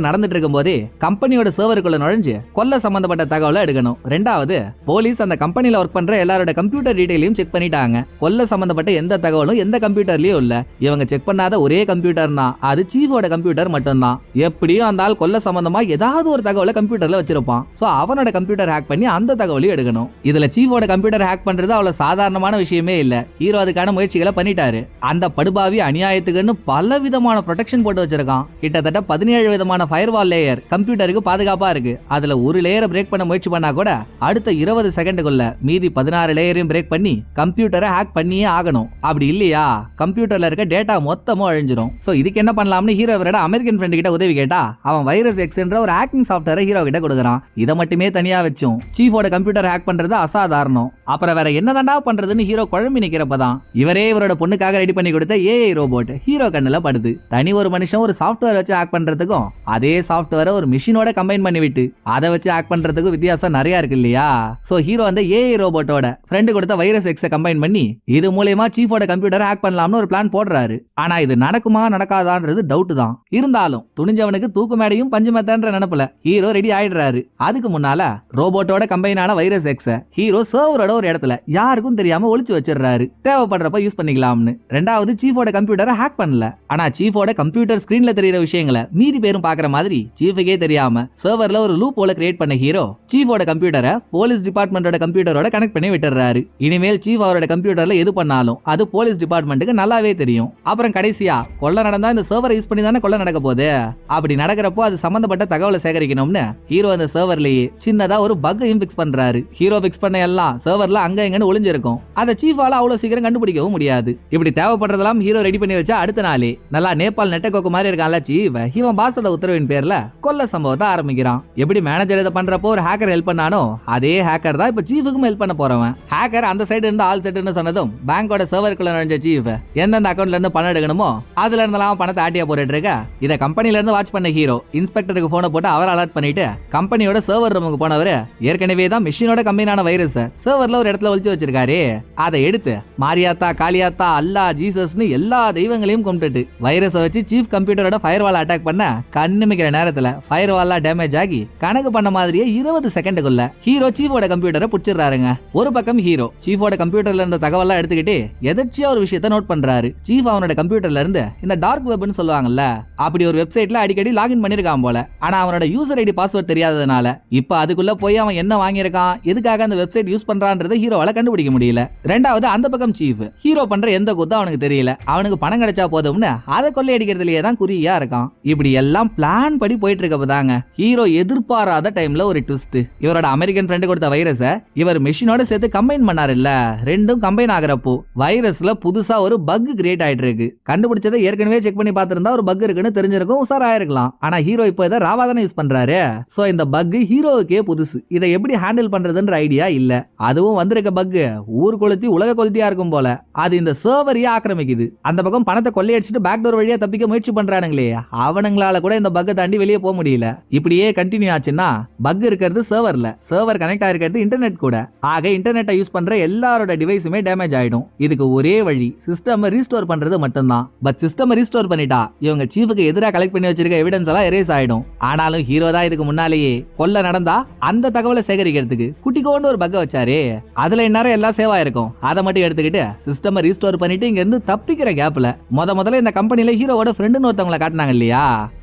நடந்துட்டு இருக்கும் போதே கம்பெனியோட சர்வருக்குள்ள நுழைஞ்சு கொள்ள சம்பந்தப்பட்ட தகவலை எடுக்கணும். 2வது, போலீஸ் அந்த கம்பெனில ஒர்க் பண்ற எல்லாரோட கம்ப்யூட்டர் டீடைலையும் செக் பண்ணிட்டாங்க. கொள்ள சம்பந்தப்பட்ட எந்த தகவலும் எந்த கம்ப்யூட்டர்லயும் இல்ல. இவங்க செக் பண்ணாத ஒரே கம்ப்யூட்டர்னா அது சீஃபோட கம்ப்யூட்டர் மட்டும்தான். எப்படியும் அந்த ஆள் கொள்ள சம்பந்தமா ஏதாவது ஒரு தகவலை கம்ப்யூட்டர்ல வச்சிருப்பான். சோ அவனோட கம்ப்யூட்டர் ஹேக் பண்ணி அந்த தகவலையும் எடுக்கணும். இதுல சீஃபோட கம்ப்யூட்டர் ஹேக் பண்றது அவ்வளவு சாதாரணமான விஷயமே இல்ல. ஹீரோ அதுக்கான முயற்சிகளை பண்ணிட்டாரு. அந்த படுபாவி அநியாயத்துக்குன்னு பல விதமான ப்ரொடெக்ஷன் போட்டு வச்சிருக்கான். கிட்டத்தட்ட 17 விதமான ஃபயர்வால் லேயர் கம்ப்யூட்டருக்கு பாதுகாப்பா இருக்கு. அதுல ஒரு லேயரை பிரேக் பண்ண முயற்சி பண்ணா கூட அடுத்த 20 செகண்டுக்குள்ள மீதி 16 லேயரையும் பிரேக் பண்ணி கம்ப்யூட்டரை ஹேக் பண்ணியே ஆகணும். அப்படி இல்லையா கம்ப்யூட்டர்ல இருக்க டேட்டா மொத்தமும் அழிஞ்சிரும். சோ இதுக்கு என்ன பண்ணலாம்னு ஹீரோ அவரோட அமெரிக்கன் ஃப்ரெண்ட் கிட்ட உதவி கேட்டா அவன் வைரஸ் எக்ஸ்ன்ற ஒரு ஹேக்கிங் சாஃப்ட்வேரை ஹீரோ கிட்ட கொடுக்குறான். இதை மட்டுமே தனியா வச்சும் சீஃபோட கம்ப்யூட்டர் ஹேக் பண்றது அசாதாரணம். அப்புறம் வேற என்னதாண்டா பண்றதுன்னு ஹீரோ குழம்பி நிக்கிறப்பதான் இவரே இவரோட பொண்ணுக்காக ரெடி பண்ணி கொடுத்த ஏஐ ரோபோட் ஹீரோ கண்ணுல படுது. தனி ஒரு மனுஷன் ஒரு சாஃப்ட்வேர் வச்சு ஹேக் பண்றதுக்கும் அதே சாஃப்ட்வேரை ஒரு மிஷினோட கம்பைன் பண்ணி விட்டு அதை வச்சு ஹேக் பண்றதுக்கும் வித்தியாசம் நிறைய இருக்கு இல்லையா? சோ ஹீரோ அந்த ஏஐ ரோபோட்டோட ஃப்ரெண்ட் கொடுத்த வைரஸ் எக்ஸை கம்பைன் பண்ணி இது மூலமா சீஃபோட கம்ப்யூட்டர் ஹேக் பண்ணலாம்னு ஒரு பிளான் போடுறாரு. ஆனா இது நடக்குமா நடக்காதான்றது டவுட் தான். இருந்தாலும் துணிஞ்சவனுக்கு தூக்கு மேடையும் பஞ்சு மெத்தன்ற நினைப்புல ஹீரோ ரெடி ஆயிடுறாரு. அதுக்கு முன்னால ரோபோட்டோட கம்பைனான வைரஸ் எக்ஸை ஹீரோ சர்வரோட ஒரு இடத்துல யாருக்கும் தெரியாம ஒளிச்சு வச்சிடுறாரு. தேவைப்படுறப்ப யூஸ் பண்ணிக்கலாம்னு. ரெண்டாவது சீஃபோட கம்ப்யூட்டரை ஹேக் பண்ணல. ஆனா சீஃபோட கம்ப்யூட்டர் ஸ்கிரீன்ல தெரியற விஷயங்களை மீதி பேரும் பாக்குற மாதிரி சீஃபுக்கே தெரியாம சர்வர்ல ஒரு லூப் ஹோல கிரியேட் பண்ண ஹீரோ சீஃபோட கம்ப்யூட்டரை போலீஸ் டிபார்ட்மெண்டோட கம்ப்யூட்டரோட கனெக்ட் பண்ணி விட்டுறாரு. இனிமேல் சீஃப் அவரோட கம்ப்யூட்டர்ல எது பண்ணாலும் அது போலீஸ் டிபார்ட்மெண்ட்டுக்கு நல்லாவே தெரியும். அப்புறம் கடைசியா கொள்ள நடந்தா இந்த சர்வரை யூஸ் பண்ணி தானே கொள்ள நடக்க போகுது. அப்படி நடக்கிறப்போ அது சம்பந்தப்பட்ட தகவலை சேகரிக்கணும்னு ஹீரோ அந்த சர்வர்லயே சின்னதா ஒரு பக்கையும் பிக்ஸ் பண்றாரு. ஹீரோ பிக்ஸ் பண்ண எல்லாம் சர்வர்ல அங்க எங்கன்னு ஒளிஞ்சிருக்கும். அதை சீஃபால அவ்வளவு சீக்கிரம் கண்டுபிடிக்கவும் முடியாது. இப்படி தேவைப்படுறதெல்லாம் ஹீரோ ரெடி பண்ணி வச்சா அடுத்த நாளே நல்லா நேபாள் நெட்டகோக்கு மாதிரி இருக்கான்ல சீஃப், இவன் பாஸோட உத்தரவின் பேர்ல கொல்ல சம்பவத்தை ஆரம்பிக்கிறான். எப்படி மேனேஜர் இதை பண்றப்போ ஒரு ஹேக்கர் ஹெல்ப் பண்ணானோ அதே ஹேக்கர் தான் இப்ப சீஃபுக்கும் ஹெல்ப் பண்ண போறவன். ஹேக்கர் அந்த சைடு இருந்து ஆல் செட்னு சொன்னதும் பேங்கோட சர்வருக்குள்ள நுழைஞ்ச சீஃப் எந்தெந்த அக்கௌண்ட்ல இருந்து பணம் எடுக்கணுமோ அதுல இருந்தெல்லாம் பணத்தை ஆட்டியா போட்டுட்டு இருக்க. இதை கம்பெனில இருந்து வாட்ச் பண்ண ஹீரோ இன்ஸ்பெக்டருக்கு போனை போட்டு அவர் அலர்ட் பண்ணிட்டு கம்பெனியோட சர்வர் ரூமுக்கு போனவரு ஏற்கனவே தான் மிஷினோட கம்பெனியான வைரஸ் சர்வர்ல ஒரு இடத்துல ஒளிச்சு வச்சிருக்காரு. அதை எடுத்து மாரியாத்தா காளியாத்தா அல்லா ஜீசஸ்னு எல்லா தெய்வங்களையும் கும்பிட்டுட்டு வைரஸை வச்சு சீஃப் கம்ப்யூட்டரோட ஃபயர்வால் அட்டாக் பண்ண கண்ணுமிக்கிற நேரத்துல ஃபயர்வால்லாம் டேமேஜ் ஆகி கணக்கு பண்ண மாதிரியே 20 செகண்டுக்குள்ள ஹீரோ சீஃபோட கம்ப்யூட்டரை புடிச்சிடுறாருங்க. ஒரு பக்கம் ஹீரோ சீஃபோட கம்ப்யூட்டர்ல இருந்த தகவல்லாம் எடுத்துக்கிட்டு எதர்ச்சியா ஒரு விஷயத்தை நோட் பண்றாரு. சீஃப் அவனோட கம்ப்யூட்டர்ல இருந்து இந்த டார்க் வெப்னு சொல்லுவாங்கல்ல அப்படி ஒரு வெப்சைட்ல அடிக்கடி லாகின் பண்ணிருக்கான் போல. ஆனா அவனோட யூசர் ஐடி பாஸ்வேர்ட் தெரியாததுனால இப்ப அதுக்குள்ள போய் அவன் என்ன வாங்கியிருக்கான் எதுக்காக அந்த வெப்சைட் யூஸ் பண்றான்றதை ஹீரோவால கண்டுபிடிக்க முடியல. ரெண்டாவது அந்த பக்கம் சீஃப் ஹீரோ பண்ற எந்த கூத்தும் அவனுக்கு தெரியல. அவனுக்கு பணம் கிடைச்சா போதும்னு அதை கொள்ளையடிக்கிறதுலயே தான் குறியா இருக்கான். இப்படி எல்லாம் பிளான் படி போயிட்டு இருக்கப்பதாங்க ஹீரோ எதிர்பாராத டைம்ல ஒரு ட்விஸ்ட். இவரோட அமெரிக்கன் ஃப்ரெண்ட் கொடுத்த வைரஸை இவர் மிஷினோட சேர்த்து கம்பைன் பண்ணாரு இல்ல. ரெண்டும் கம்பைன் ஆகிறப்போ வைரஸ்ல புதுசா ஒரு பக் கிரியேட் ஆயிட்டு இருக்கு. கண்டுபிடிச்சதை ஏற்கனவே செக் பண்ணி பார்த்திருந்தா ஒரு பக் இருக்குன்னு தெரிஞ்சிருக்கும், உசாராயிருக்கலாம். ஆனா ஹீரோ இப்போ இதை ராவா தானே யூஸ் பண்றாரு. சோ இந்த பக் ஹீரோவுக்கே புதுசு. இதை எப்படி ஹேண்டில் பண்றதுன்ற ஐடியா இல்ல. அதுவும் வந்திருக்க பக் ஊர் கொளுத்தி உலக கொளுத்தியா இருக்கும் போல. அது இந்த சர்வரையே ஆக்கிரமிக்குது. அந்த பக்கம் பணத்தை கொள்ளையடிச்சிட்டு பேக்டோர் வழியா தப்பிக்க முயற்சி பண்றானுங்களே அவனுங்களால கூட இந்த பக்கை தாண்டி வெளியே போக முடியல. இப்படியே கண்டினியூ ஆச்சுன்னா பக் இருக்கிறது சர்வர்ல, சர்வர் கனெக்ட் ஆயிருக்கிறது இன்டர்நெட் கூட. ஆக இன்டர்நெட்டை யூஸ் பண்ற எல்லாரோட டிவைஸுமே டேமேஜ் ஆயிடும். இதுக்கு ஒரே வழி சிஸ்டம் ரீஸ்டோர் பண்றது மட்டும்தான். பட் சிஸ்டம் ரீஸ்டோர் பண்ணிட்டா இவங்க சீஃபுக்கு எதிராக கலெக்ட் பண்ணி வச்சிருக்க எவிடன்ஸ் எல்லாம் எரேஸ் ஆயிடும். ஆனாலும் ஹீரோ தான் இதுக்கு முன்னாலேயே கொல்ல நடந்தா அந்த தகவலை சேகரிக்கிறதுக்கு குட்டிக்கோண்டு ஒரு பக்க வச்சாரு. அதுல இந்நேரம் எல்லாம் சேவ் ஆயிருக்கும். அதை மட்டும் எடுத்துக்கிட்டு சிஸ்டம் ரீஸ்டோர் பண்ணிட்டு இங்க இருந்து தப்பிக்கிற கேப்ல முதல்ல இந்த கம்பெனில ஹீரோவோட ஃப்ரெண்டுன்னு ஒருத்தவங்களை காட்டினாங்க இல்லையா,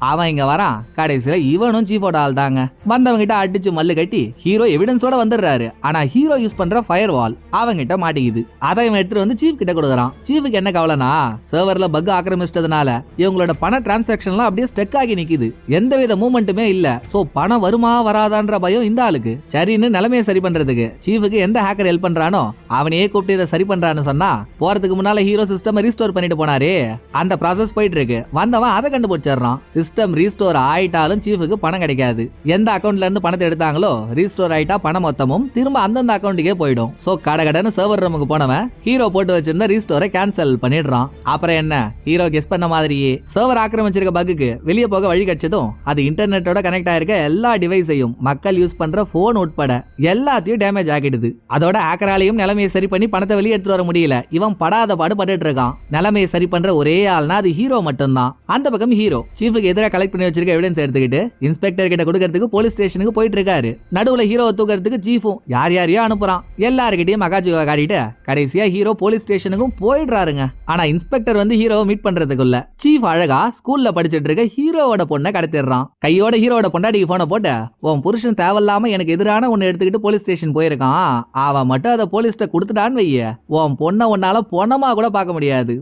அவன் இங்க வரான். கடைசியில இவனும் சீஃபோட ஆள் தாங்க. வந்தவங்க கிட்ட அடிச்சு மல்லு கட்டி ஹீரோ எவிடன்ஸோட வந்துடுறாரு. ஆனா ஹீரோ யூஸ் பண்ற ஃபயர் வால் அவங்கிட்ட மாட்டிக்குது. அதை இவன் எடுத்துட்டு வந்து சீஃப் கிட்ட கொடுக்குறான். சீஃபுக்கு என்ன கவலைனா சர்வர்ல பக் ஆக்கிரமிச்சதுனால இவங்களோட பண டிரான்சாக்ஷன்லாம் அப்படியே ஸ்டக் ஆகி நிக்குது. எந்தவித மூவ்மெண்ட்டுமே இல்ல. சோ பணம் வருமா வராதான்ற பயம் இந்த ஆளுக்கு. சரின்னு நிலைமையை சரி பண்றதுக்கு சீஃபுக்கு எந்த ஹேக்கர் ஹெல்ப் பண்றானோ அவனையே கூப்பிட்டு இதை சரி பண்றான்னு சொன்னா போறதுக்கு முன்னால ஹீரோ சிஸ்டம் ரீஸ்டோர் பண்ணிட்டு போனாரு. அந்த ப்ராசஸ் போயிட்டு இருக்கு. வந்தவன் அதை கண்டுபிடிச்சிடறான். சிஸ்டம் ரீஸ்டோர் ஆயிட்டாலும் சீஃபுக்கு பணம் கிடைக்காது. எந்த அக்கௌண்ட்ல இருந்து பணத்தை எடுத்தாங்களோ ரீஸ்டோர் ஆயிட்டா பணம் மொத்தமும் திரும்ப அந்தந்த அக்கௌண்ட்டுக்கே போயிடும். சோ கடகடன்னு சர்வர் ரூமுக்கு போனவன் ஹீரோ போட்டு வச்சிருந்த ரீஸ்டோரை கேன்சல் பண்ணிடுறான். அப்புறம் என்ன ஹீரோ கெஸ் பண்ண மாதிரியே சர்வர் ஆக்கிரமிச்சிருக்க பக்குக்கு வெளியே போக வழி கிடைச்சதும் அது இன்டர்நெட்டோட கனெக்ட் ஆயிருக்க எல்லா டிவைஸையும் மக்கள் யூஸ் பண்ற போன் உட்பட எல்லாத்தையும் டேமேஜ் ஆகிடுது. அதோட ஹேக்கராலையும் நிலைமையை சரி பண்ணி பணத்தை வெளியே எடுத்து வர முடியல. இவன் படாத பாடு பட்டுட்டு இருக்கான். நிலைமையை சரி பண்ற ஒரே ஆள்னா அது ஹீரோ மட்டும்தான். அந்த பக்கம் ஹீரோ சீஃபுக்கு எதிராக கலெக்ட் பண்ணி வச்சிருக்க எவிடன்ஸ் எடுத்துக்கிட்டு இன்ஸ்பெக்டர் கிட்ட கொடுக்கறதுக்கு போலீஸ் ஸ்டேஷனுக்கு போயிட்டு இருக்காரு. நடுவுல ஹீரோவை தூக்கிறதுக்கு சீஃபும் யாரையோ அனுப்புறான். எல்லாருக்கிட்டையும் மகாஜிவா காட்டிட்டு கடைசியா ஹீரோ போலீஸ் ஸ்டேஷனுக்கும் போயிடுறாருங்க. ஆனா இன்ஸ்பெக்டர் வந்து ஹீரோவை மீட் பண்றதுக்குள்ள சீஃப் அழகா ஸ்கூல்ல படிச்சிட்டு இருக்க ஹீரோவோட பொண்ணை கடத்திடுறான். கையோட ஹீரோவோட பொண்டாட்டிக்கு போன போட்டு உன் புருஷன் தேவையில்லாம எனக்கு எதிரான ஒன்னு எடுத்துக்கிட்டு போலீஸ் ஸ்டேஷன் போயிருக்கான். அவன் மட்டும் அதை போலீஸ்ட கொடுத்துட்டான்னு வைய உன் பொண்ணை உன்னால பொண்ணமா கூட பார்க்க முடியாது.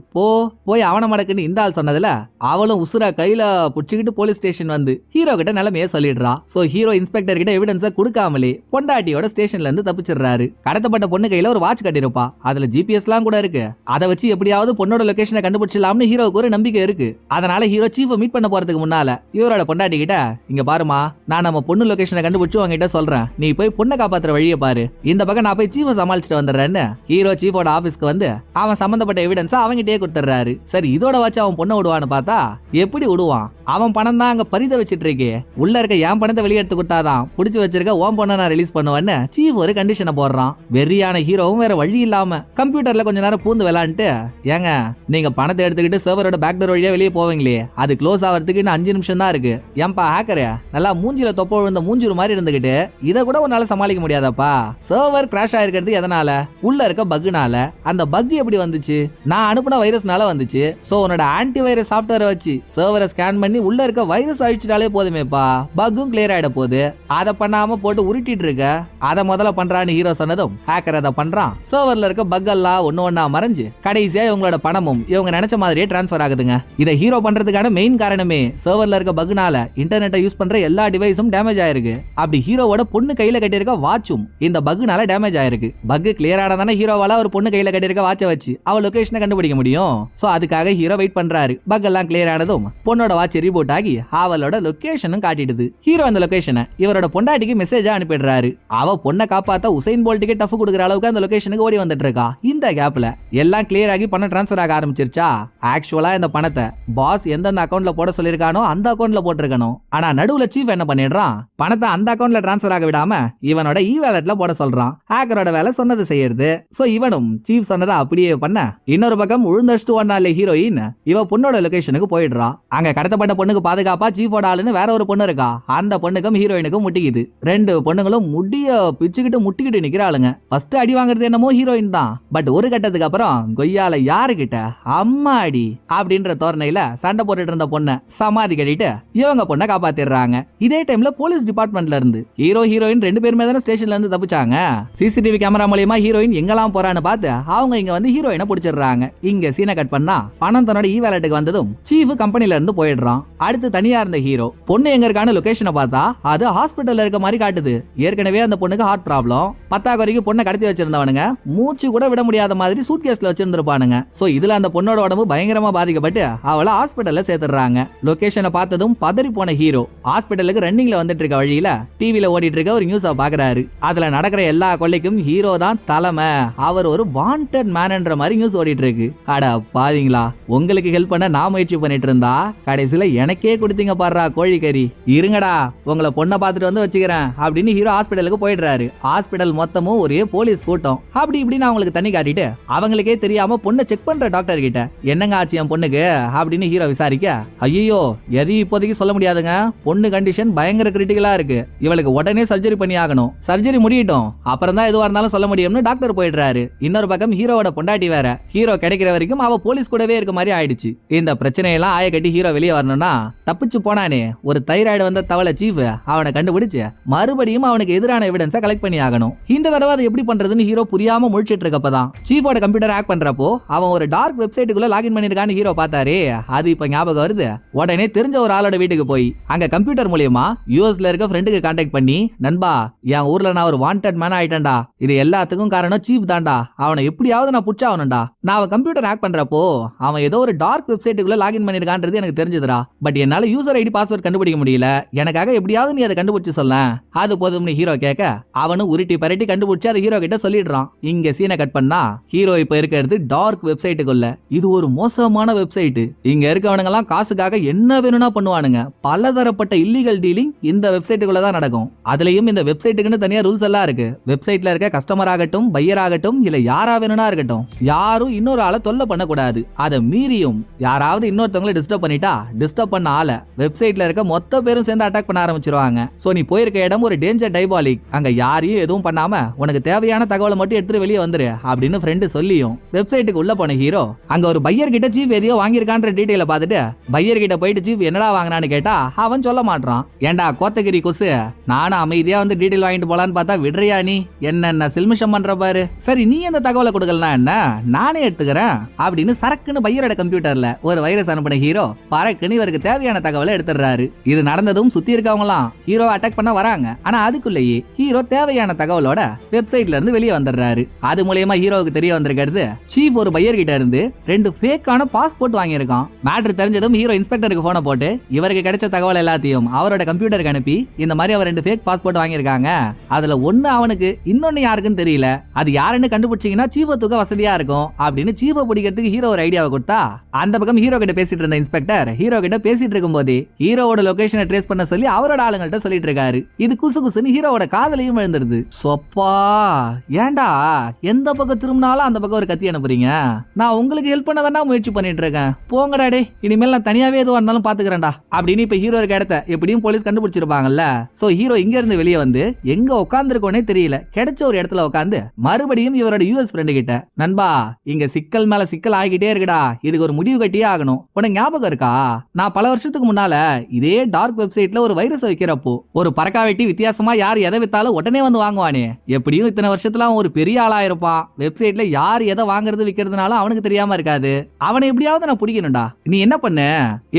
போய் அவன மடக்குன்னு இந்த ஆள் சொன்னதுல அவளும் உசுரா கையில புடிச்சுக்கிட்டு போலீஸ் ஸ்டேஷன் வந்து ஹீரோ கிட்ட நிலைமையை சொல்லிடுறான். சோ ஹீரோ இன்ஸ்பெக்டர் கிட்ட எவிடன்ஸை கொடுக்காமலே பொண்டாட்டியோட உயிரோட ஸ்டேஷன்ல இருந்து தப்பிச்சிடுறாரு. கடத்தப்பட்ட பொண்ணு கையில ஒரு வாட்ச் கட்டிருப்பா, அதுல ஜிபிஎஸ் எல்லாம் கூட இருக்கு. அதை வச்சு எப்படியாவது பொண்ணோட லொகேஷனை கண்டுபிடிச்சலாம்னு ஹீரோவுக்கு ஒரு நம்பிக்கை இருக்கு. அதனால ஹீரோ சீஃபை மீட் பண்ண போறதுக்கு முன்னால இவரோட பொண்டாட்டி கிட்ட, இங்க பாருமா, நான் நம்ம பொண்ணு லொகேஷனை கண்டுபிடிச்சு உங்ககிட்ட சொல்றேன், நீ போய் பொண்ணை காப்பாத்துற வழியை பாரு, இந்த பக்கம் நான் போய் சீஃபை சமாளிச்சுட்டு வந்துடுறேன்னு ஹீரோ சீஃபோட ஆபீஸ்க்கு வந்து அவன் சம்பந்தப்பட்ட எவிடன்ஸ் அவங்கிட்டே கொடுத்துறாரு. சரி, இதோட வச்சு அவன் பொண்ணை விடுவான்னு பார்த்தா எப்படி விடுவான்? அவன் பணம் தான் அங்க பரித வச்சிட்டு இருக்கே, உள்ள இருக்க என் பணத்தை வெளியெடுத்து கொடுத்தாதான் புடிச்சு வச்சிருக்க ஓம் பொண்ணை நான் ரிலீஸ் பண்ணுவேன்னு சீஃப் ஒரு கண்டிஷனை போடுறான். வெறியான ஹீரோவும் வேற வழி இல்லாம கம்ப்யூட்டர்ல கொஞ்ச நேரம் பூந்து விளாண்டுட்டு, ஏங்க நீங்க பணத்தை எடுத்துக்கிட்டு சர்வரோட பேக்டோர் வழியா வெளியே போவீங்களே, அது க்ளோஸ் ஆகிறதுக்கு இன்னும் 5 நிமிஷம் தான் இருக்கு. ஏன்பா ஹேக்கரே, நல்லா மூஞ்சில தொப்ப விழுந்த மூஞ்சூர் மாதிரி இருந்துகிட்டு இதை கூட உன்னால சமாளிக்க முடியாதாப்பா? சர்வர் கிராஷ் ஆயிருக்கிறது எதனால? உள்ள இருக்க பக்குனால. அந்த பக் எப்படி வந்துச்சு? நான் அனுப்புன வைரஸ்னால வந்துச்சு. சோ உன்னோட ஆன்டி வைரஸ் சாஃப்ட்வேரை வச்சு சர்வரை ஸ்கேன் பண்ணி உள்ள இருக்க வைரஸ் அழிச்சிட்டாலே போதுமேப்பா, பக்கும் கிளியர் ஆயிட போகுது. அதை பண்ணாம போட்டு உருட்டிட்டு இருக்க, அதை முதல்ல பண்றான்னு ஹீரோ சொன்னதும் ஹேக்கர் அதை பண்றான். சர்வர்ல இருக்க பக் எல்லாம் ஒண்ணா மறைஞ்சு கடைசியா இவங்களோட பணமும் இவங்க நினைச்ச மாதிரியே டிரான்ஸ்பர் ஆகுதுங்க. இதை ஹீரோ பண்றதுக்கான மெயின் காரணமே சர்வர்ல இருக்க பக்னால இன்டர்நெட்டை யூஸ் பண்ற எல்லா டிவைஸும் டேமேஜ் ஆயிருக்கு. அப்படி ஹீரோவோட பொண்ணு கையில கட்டியிருக்க வாட்சும் இந்த பக்னால டேமேஜ் ஆயிருக்கு. பக் கிளியர் ஆனதானே ஹீரோவால ஒரு பொண்ணு கையில கட்டியிருக்க வாட்சை வச்சு அவ லொகேஷனை கண்டுபிடிக்க முடியும். சோ அதுக்காக ஹீரோ வெயிட் பண்றாரு. பக் எல்லாம் கிளியர் ஆனதும் பொண்ணோட வாட்ச் ரீபூட் ஆகி அவளோட லொகேஷனும் காட்டிடுது. ஹீரோ அந்த லொகேஷனை இவரோட பொண்டாட்டிக்கு மெசேஜா அனுப்பிடுறாரு. அவ பொண்ணை காப்பாத்த உசைன் போல்ட்டுக்கு டஃப் கொடுக்குற அளவுக்கு அந்த லொகேஷனுக்கு ஓடி வந்துட்டு இருக்கா. இந்த கேப்ல எல்லாம் கிளியர் ஆகி பணம் டிரான்ஸ்பர் ஆக ஆரம்பிச்சிருச்சா? ஆக்சுவலா இந்த பணத்தை பாஸ் எந்தெந்த அக்கௌண்ட்ல போட சொல்லிருக்கானோ அந்த அக்கௌண்ட்ல போட்டிருக்கணும். ஆனா நடுவுல சீஃப் என்ன பண்ணிடுறான், பணத்தை அந்த அக்கௌண்ட்ல டிரான்ஸ்பர் ஆக விடாம இவனோட இ வாலெட்ல போட சொல்றான். ஹேக்கரோட வேலை சொன்னது செய்யறது. சோ இவனும் சீஃப் சொன்னதை அப்படியே பண்ண, இன்னொரு பக்கம் உழுந்தடிச்சிட்டு வந்தாலே ஹீரோயின் இவ பொண்ணோட லொகேஷனுக்கு போயிடுறா. அங்க கடத்தப்பட்ட பொண்ணுக்கு பாதுகாப்பா சீஃபோட ஆளுன்னு வேற ஒரு பொண்ணு இருக்கா. அந்த பொண்ணுக்கும் ஹீரோயினுக்கும் முட்டிக்குது. 2 பொண்ணுங்களும் முடிய முட்டிக்கிட்டு நிக்கிறாளுங்க. ஃபர்ஸ்ட் அடி வாங்குறது என்னமோ ஹீரோயின் தான். பட் ஒரு கட்டத்துக்கு அப்புறம் கொய்யால யாருகிட்ட அம்மாடி அப்படின்ற தோரணையில சண்டை போட்டுட்டு இருந்த பொண்ணை சமாதி கட்டிட்டு இவங்க பொண்ணை காப்பாத்திடுறாங்க. இதே டைம்ல போலீஸ் டிபார்ட்மெண்ட்ல இருந்து ஹீரோயின் 2 பேருமே தானே ஸ்டேஷன்ல இருந்து தப்பிச்சாங்க. சிசிடிவி கேமரா மூலமா ஹீரோயின் எங்கெல்லாம் போறான்னு பார்த்து அவங்க இங்க வந்து ஹீரோயினை பிடிச்சிடுறாங்க. இங்க சீனை கட் பண்ணா பணம் தன்னோட இ வாலெட்டுக்கு வந்ததும் சீஃப் கம்பெனில இருந்து போயிடுறான். அடுத்து தனியா இருந்த ஹீரோ பொண்ணு எங்க இருக்கான லொகேஷனை பார்த்தா அது ஹாஸ்பிட்டல்ல இருக்க மாதிரி காட்டுது. ஏற்கனவே அந்த பொண்ணுக்கு ஹார்ட் ப்ராப்ளம். 10 வரைக்கும் பொண்ணை கடத்தி வச்சிருந்தவனுங்க மூச்சு கூட விட முடியாத மாதிரி சூட் கேஸ்ல வச்சிருந்திருப்பானுங்க. சோ இதுல அந்த பொண்ணோட உடம்பு பயங்கரமா பாதிக்கப்பட்டு அவளை ஹாஸ்பிட்டல்ல சேர்த்துறாங்க. லொகேஷனை பார்த்ததும் பதறி போன ஹீரோ ஹாஸ்பிட்டலுக்கு ரன்னிங்ல வந்துட்டு இருக்க வழியில டிவில ஓடிட்டு இருக்க ஒரு நியூஸை பாக்குறாரு. அதுல நடக்கிற எல்லா கொள்ளைக்கும் ஹீரோ தான் தலைமை, அவர் ஒரு வாண்டட் மேன்ன்ற மாதிரி நியூஸ் ஓடிட்டு இருக்கு. அட பாவீங்களா, உங்களுக்கு ஹெல்ப் பண்ண நான் முயற்சி பண்ணிட்டு இருந்தா கடைசியில எனக்கே கொடுத்தீங்க பாடுறா கோழிக்கறி. இருங்கடா, உங்களை பொண்ணை பார்த்துட்டு வந்து வச்சுக்கிறேன் அப்படின்னு ஹீரோ ஹாஸ்பிட்டலுக்கு போயிடுறாரு. ஹாஸ்பிட்டல் மொத்தமும் ஒரே போலீஸ் கூட்டம். அப்படி இப்படின்னு அவங்களுக்கு தண்ணி காட்டிட்டு அவங்களுக்கே தெரியாம பொண்ணை செக் பண்ற டாக்டர் கிட்ட, என்னங்க ஆச்சு என் பொண்ணுக்கு அப்படின்னு ஹீரோ விசாரிக்க, ஐயோ எதையும் இப்போதைக்கு சொல்ல முடியாதுங்க, பொண்ணு கண்டிஷன் பயங்கர கிரிட்டிக்கலா இருக்கு, இவளுக்கு உடனே சர்ஜரி பண்ணி ஆகணும், சர்ஜரி முடியட்டும் அப்புறம் தான் எதுவா இருந்தாலும் சொல்ல முடியும்னு டாக்டர் போயிடுறாரு. இன்னொரு பக்கம் ஹீரோவோட பொண்டாட்டி வேற ஹீரோ கிடைக்கிற வரைக்கும் அவ போலீஸ் கூடவே இருக்க மாதிரி ஆயிடுச்சு. இந்த பிரச்சனையெல்லாம் ஆய கட்டி ஹீரோ வெளியே வரணும்னா தப்பிச்சு போனானே ஒரு தைராய்டு வந்த தவளை சீஃப் அவனை கண்டுபிடிச்சு மறுபடியும் அவனுக்கு எதிரான எவிடன்ஸை கலெக்ட் பண்ணி ஆகணும். இந்த தடவை அதை எப்படி பண்றதுன்னு ஹீரோ புரியாம முழிச்சிட்டு இருக்கப்பதான் சீஃபோட கம்ப்யூட்டர் ஹேக் பண்றப்போ அவன் ஒரு டார்க் வெப்சைட்டுக்குள்ள லாகின் பண்ணிருக்கான்னு ஹீரோ பார்த்தாரே, அது இப்ப ஞாபகம் வருது. உடனே தெரிஞ்ச ஒரு ஆளோட வீட்டுக்கு போய் அங்க கம்ப்யூட்டர் மூலியமா யூஎஸ்ல இருக்க ஃப்ரெண்டுக்கு கான்டாக்ட் பண்ணி, நண்பா என் ஊர்ல நான் ஒரு வாண்டட் மேன் ஆயிட்டேன்டா, இது எல்லாத்துக்கும் காரணம் சீஃப் தான்டா, அவனை எப்படியாவது நான் புடிச்சாவணும்டா, நான் அவன் கம்ப்யூட்டர் ஹேக் பண்றப்போ அவன் ஏதோ ஒரு டார்க் வெப்சைட்டுக்குள்ள லாகின் பண்ணிருக்கான்றது எனக்கு தெரிஞ்சதுடா, பட் என்னால யூசர் ஐடி பாஸ்வேர்ட் கண்டுபிடிக்க முடியல, எனக்காக எப்படியாவது நீ அதை கண்டுபிடிச்சு சொல்ல. அது போதும்னு ஹீரோ கேட்க அவனும் உருட்டி பரட்டி கண்டுபிடிச்சு அதை ஹீரோ கிட்ட சொல்லிடுறான். இங்க சீனை கட் பண்ணா ஹீரோ இப்ப இருக்கிறது டார்க் வெப்சைட்டுக்குள்ள. இது ஒரு மோசமான வெப்சைட். இங்க இருக்கவனுங்க எல்லாம் காசுக்காக என்ன வேணும்னா பண்ணுவானுங்க. பலதரப்பட்ட இல்லீகல் டீலிங் இந்த வெப்சைட்டுக்குள்ள தான் நடக்கும். அதுலயும் இந்த வெப்சைட்டுக்குன்னு தனியா ரூல்ஸ் எல்லாம் இருக்கு. வெப்சைட்ல இருக்க கஸ்டமர் ஆகட்டும், பையர் ஆகட்டும், இல்ல யாரா வேணும்னா இருக்கட்டும், யாரும் இன்னொரு ஆளை தொல்லை பண்ணக்கூடாது. அதை மீறியும் யாராவது இன்னொருத்தவங்களை டிஸ்டர்ப் பண்ணிட்டா டிஸ்டர்ப் பண்ண ஆளை வெப்சைட்ல இருக்க மொத்த பேரும் சேர்ந்து அட்டாக் பண்ண ஆரம்பிச்சிருவாங்க. சோ நீ போயிருக்க இடம் ஒரு டேஞ்சர் டைபாலிக், அங்க யாரையும் எதுவும் பண்ணாம உனக்கு தேவையான தகவலை மட்டும் எடுத்துட்டு வெளியே வந்துரு அப்படின்னு ஃப்ரெண்டு சொல்லியும் வெப்சைட்டுக்கு உள்ள போன ஹீரோ அங்க ஒரு பையர் கிட்ட சீஃப் எதையோ வாங்கியிருக்கான்ற டீடைல பார்த்துட்டு பையர் கிட்ட போயிட்டு சீஃப் என்னடா வாங்கினான்னு கேட்டா அவன் சொல்ல மாட்டான். ஏண்டா கோத்தகிரி கொசு, நானும் அமைதியா வந்து டீடைல் வாங்கிட்டு போலான்னு பார்த்தா விடுறியா நீ, என்னென்ன சில்மிஷம் பண்ற பாரு, சரி நீ அந்த தகவலை கொடுக்கலனா என்ன, நானே எடுத்துக்கிறேன் அப்படின்னு சரக்குன்னு பையரோட கம்ப்யூட்டர்ல ஒரு வைரஸ் அனுப்பின ஹீரோ பறக்குன்னு இவருக்கு தேவையான தகவலை எடுத்துறாரு. இது நடந்ததும் சுத்தி இருக்கவங்களாம் ஹீரோ அட்டாக் பண்ண வராங்க. ஆனா அதுக்குள்ளேயே ஹீரோ தேவையான தகவலோட வெப்சைட்ல இருந்து வெளியே வந்துடுறாரு. அது மூலமா ஹீரோவுக்கு தெரிய வந்திருக்கிறது, சீஃப் ஒரு பையர் கிட்ட இருந்து 2 ஃபேக்கான பாஸ்போர்ட் வாங்கியிருக்கான். மேட்டர் தெரிஞ்சதும் ஹீரோ இன்ஸ்பெக்டருக்கு போனை போட்டு இவருக்கு கிடைச்ச தகவல் எல்லாத்தையும் அவரோட கம்ப்யூட்டருக்கு அனுப்பி இந்த மாதிரி அவர் 2 ஃபேக் பாஸ்போர்ட் வாங்கியிருக்காங்க, அதுல ஒன்னு அவனுக்கு இன்னொன்னு யாருக்குன்னு தெரியல, அது யாருன்னு கண்டுபிடிச்சீங்கன்னா சீஃபை தூக்க வசதியா இருக்கும் அப்படின்னு சீஃபை பிடிக்கிறதுக்கு ஹீரோ ஒரு ஐடியாவை கொடுத்தா, அந்த பக்கம் ஹீரோ கிட்ட பேசிட்டு இருந்த இன்ஸ்பெக்டர் ஹீரோ கிட்ட பேசிட்டு இருக்கும்போது ஹீரோவோட லொகேஷனை ட்ரேஸ் பண்ண சொல்லி அவரோட ஆளுங்கள்ட்ட சொல்லிட்டு இருக்காரு. இது குசு குசுன்னு ஹீரோவோட காதலையும் எழுந்துருது. சொப்பா, ஏண்டா எந்த பக்கம் திரும்பினாலும் அந்த பக்கம் ஒரு கத்தி அனுப்புறீங்க, நான் உங்களுக்கு ஹெல்ப் பண்ணதானா முயற்சி பண்ணிட்டு இருக்கேன், போங்கடா டே, இனிமேல் நான் தனியாவே எதுவும் இருந்தாலும் பாத்துக்கிறேன்டா அப்படின்னு இப்ப ஹீரோ இருக்க இடத்த எப்படியும் போலீஸ் கண்டுபிடிச்சிருப்பாங்கல்ல. சோ ஹீரோ இங்க இருந்து வெளியே வந்து எங்க உட்கார்ந்துருக்கோனே தெரியல, கிடைச்ச ஒரு இடத்துல உட்காந்து மறுபடியும் இவரோட யூஎஸ் ஃப்ரெண்டு கிட்ட, நண்பா இங்க சிக்கல் மேல சிக்கல் ஆகிட்டே இருக்குடா, இதுக்கு ஒரு முடிவு கட்டியே ஆகணும், உனக்கு ஞாபகம் இருக்கா நான் பல வருஷத்துக்கு முன்னால இதே டார்க் வெப்சைட்ல ஒரு வைரஸ் வைக்கிறப்போ ஒரு பறக்கா வெட்டி வித்தியாசமா யார் எதை வித்தாலும் உடனே வந்து வாங்குவானே, எப்படியும் இத்தனை வருஷத்துல அவன் ஒரு பெரிய ஆளா இருப்பான், வெப்சைட்ல யார் எதை வாங்குறது விக்கிறதுனால அவனுக்கு தெரியாம இருக்காது, அவனை எப்படியாவது நான் பிடிக்கணும்டா, நீ என்ன பண்ண,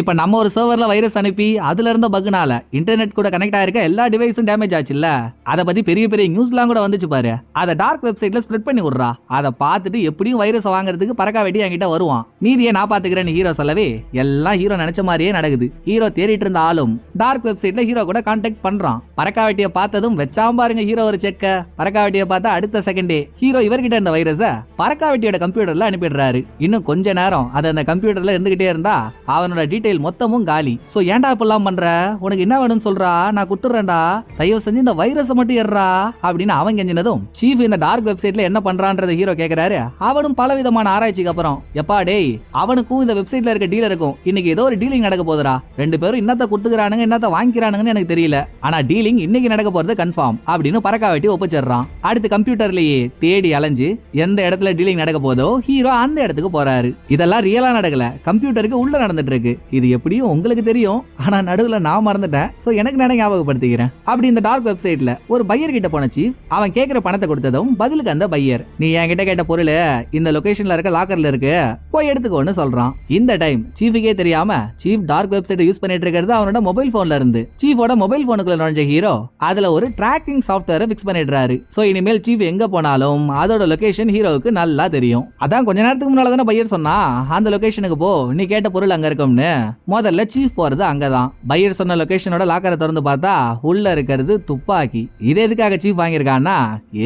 இப்ப நம்ம ஒரு சர்வர்ல வைரஸ் அனுப்பி அதுல இருந்த பக்குனால இன்டர்நெட் கூட கனெக்ட் ஆயிருக்க எல்லா டிவைஸும் டேமேஜ் ஆச்சுல்ல, அதை பத்தி பெரிய பெரிய நியூஸ்லாம் கூட வந்துச்சு பாரு, அதை டார்க் வெப்சைட்ல ஸ்ப்ரெட் பண்ணி விடுறா, அதை பார்த்துட்டு எப்படியும் வைரஸ் வாங்குறதுக்கு பறக்கா வெட்டி என்கிட்ட வருவான், மீதியை நான் பாத்துக்கிறேன்னு ஹீரோ சொல்லவே எல்லாம் ஹீரோ நினைச்ச மாதிரியே நடக்குது. ஹீரோ தேடிட்டு இருந்த ஆளும் டார்க் வெப்சைட்ல ஹீரோ கூட கான்டாக்ட் பண்றான். பறக்காவட்டியை பார்த்ததும் வச்சாம் பாருங்க ஹீரோ ஒரு செக்க, பறக்காவட்டியை பார்த்தா அடுத்த செகண்டே ஹீரோ இவர்கிட்ட இருந்த வைரஸ பறக்காவட்டியோட கம்ப்யூட்டர்ல அனுப்பிடுறாரு. இன்னும் கொஞ்ச நேரம் அது அந்த கம்ப்யூட்டர்ல இருந்துகிட்டே இருந்தா அவனோட டீடைல் மொத்தமும் காலி. சோ ஏன்டா இப்பெல்லாம் பண்ற, உனக்கு என்ன வேணும்னு சொல்றா, நான் குடுத்துறேன்டா, தயவு செஞ்சு இந்த வைரஸ மட்டும் ஏறா அப்படின்னு அவன் கெஞ்சினதும் சீஃப் இந்த டார்க் வெப்சைட்ல என்ன பண்றான்றத ஹீரோ கேக்குறாரு. அவனும் பல விதமான ஆராய்ச்சிக்கு அப்புறம், எப்பா டேய் அவனுக்கும் இந்த வெப்சைட்ல இருக்க டீலருக்கும் இன்னைக்கு ஏதோ ஒரு டீலிங் நடக்க போதுடா, 2 பேரும் இன்னத்த குடுத்துக்கிறானுங்க இன்னத்த வாங்கிக்கிறானுங்கன்னு எனக்கு தெரியல, ஆனா டீலிங் இன்னைக்கு நடக்க போறது கன்ஃபார்ம் அப்படின்னு பறக்காவட்டி ஒப்புச்சிடுறான். அடுத்து கம்ப்யூட்டர்லயே தேடி அலைஞ்சு எந்த இடத்துல டீலிங் நடக்க போதோ ஹீரோ அந்த இடத்துக்கு போறாரு. இதெல்லாம் ரியலா நடக்கல, கம்ப்யூட்டருக்கு உள்ள நடந்துட்டு இருக்கு, இது எப்படியும் உங்களுக்கு தெரியும், ஆனா நடுவுல நான் மறந்துட்டேன், சோ எனக்கு நான் ஞாபகப்படுத்திக்கிறேன். அப்படி இந்த டார்க் வெப்சைட்ல ஒரு பையர் கிட்ட போன சீஃப் அவன் கேக்குற பணத்தை கொடுத்ததும் பதிலுக்கு அந்த பையர், நீ என்கிட்ட கேட்ட பொருள் இந்த லொகேஷன்ல இருக்க லாக்கர்ல இருக்கு, போய் எடுத்துக்கோன்னு சொல்றான். இந்த டைம் சீஃபுக்கே தெரியாம சீஃப் டார்க் வெப்சைட் யூஸ் பண்ணிட்டு இருக்கிறது அவனோட மொபைல் போன்ல இருந்து. சீஃபோட மொபைல் போனுக்குள்ள நுழைஞ்ச ஹீரோ அதுல ஒரு ட்ராக்கிங் சாஃப்ட்வேரை ஃபிக்ஸ் பண்ணிடுறாரு. சோ இனிமேல் சீஃப் எங்க போனாலும் அதோட லொகேஷன் ஹீரோவுக்கு நல்லா தெரியும். அதான் கொஞ்ச நேரத்துக்கு முன்னால தானே பையர் சொன்னா அந்த லொகேஷனுக்கு போ, நீ கேட்ட பொருள் அங்க இருக்கும்னு. முதல்ல சீஃப் போறது அங்கதான். பையர் சொன்ன லொகேஷனோட லாக்கரை திறந்து பார்த்தா உள்ள இருக்கிறது துப்பாக்கி. இது எதுக்காக சீஃப் வாங்கியிருக்கான்னா,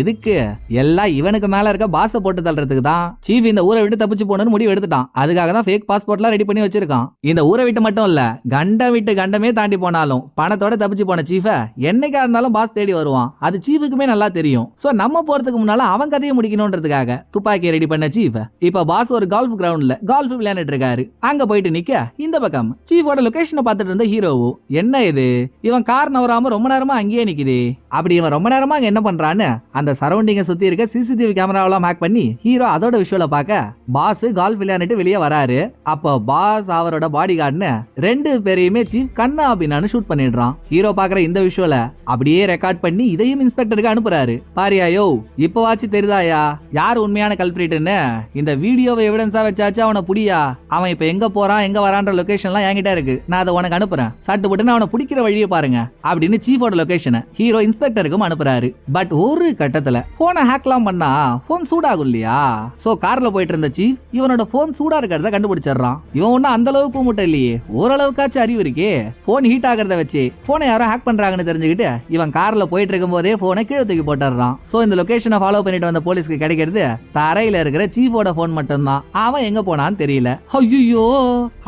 எதுக்கு எல்லாம் இவனுக்கு மேல இருக்க பாச போட்டு தள்ளுறதுக்கு தான். சீஃப் இந்த ஊரை விட்டு தப்பிச்சு போகணும்னு முடிவு எடுத்துட்டான். அதுக்காக தான் ஃபேக் பாஸ்போர்ட்லாம் ரெடி பண்ணி வச்சிருக்கான். இந்த ஊரை விட்டு மட்டும் இல்ல, கண்டம் விட்டு கண்டமே தாண்டி போனாலும் பணத்தோட தப்பிச்சு போன சீஃப என்னைக்கா இருந்தாலும் பாஸ் தேடி வருவான். அது சீஃபுக்குமே நல்லா தெரியும். சோ நம்ம போறதுக்கு முன்னால அவன் கதையை முடிக்கணும்ன்றதுக்காக துப்பாக்கியை ரெடி பண்ண சீஃப் இப்ப பாஸ் ஒரு கால்ஃப் கிரவுண்ட்ல கால்ஃப் விளையாண்டுட்டு இருக்காரு. அங்க போயிட்டு நிக்க இந்த பக்கம் சீஃபோட லொகேஷனை பார்த்துட்டு இருந்த ஹீரோவோ, என்ன இது இவன் கார் நவராம ரொம்ப நேரமா அங்கேயே நிக்குது, அப்படி இவன் ரொம்ப நேரமா அங்க என்ன பண்றான்னு அந்த சரௌண்டிங்கை சுத்தி இருக்க சிசிடிவி கேமராவெல்லாம் ஹேக் பண்ணி ஹீரோ அதோட விஷுவல பார்க்க பாஸ் கால்ஃப் விளையாண்டுட்டு வெளியே வராரு. அப்போ பாஸ் அவரோட பாடி கார்டுன்னு 2 பேரையுமே சீஃப் கண்ணா அப்படின்னு ஷூட் பண்ணிடுறான். ஹீரோ பாக்குற இந்த விஷுவல அப்படியே ரெக்கார்ட் பண்ணி இதையும் இன்ஸ்பெக்டருக்கு அனுப்புறாரு. பாரியாயோ இப்பவாச்சு தெரியுதாயா யார் உண்மையான கல்பிரிட்னு, இந்த வீடியோவை எவிடன்ஸா வச்சாச்சு அவனை புடியா, அவன் இப்ப எங்க போறான் எங்க வரான்ற லொகேஷன்லாம் என்கிட்ட இருக்கு, நான் அதை உனக்கு அனுப்புறேன், சட்டு போட்டு அவனை பிடிக்கிற வழியை பாருங்க அப்படின்னு சீஃபோட லொகேஷனை ஹீரோ இன்ஸ்பெக்டருக்கும் அனுப்புறாரு. பட் ஒரு கட்டத்துல போனை ஹேக்லாம் பண்ணா போன் சூடாகும் இல்லையா, சோ கார்ல போயிட்டு இருந்த சீஃப் இவனோட போன் சூடா இருக்கிறத கண்டுபிடிச்சிடறான். இவன் ஒன்னும் அந்த அளவுக்கு மூட்டை இல்லையே, ஓரளவுக்காச்சும் அறிவு இருக்கே, போன் ஹீட் ஆகிறத வச்சு போனை யாரோ ஹேக் பண்றாங்கன்னு தெரிஞ்சுக்கிட்டு இவன் கார்ல போயிட்டு இருக்கும் போதே போனை கீழே தூக்கி போட்டுறான். சோ இந்த லொகேஷனை ஃபாலோ பண்ணிட்டு வந்த போலீஸ்க்கு கிடைக்கிறது தரையில இருக்கிற சீஃபோட போன் மட்டும்தான். அவன் எங்க போனான்னு தெரியல. ஐயோ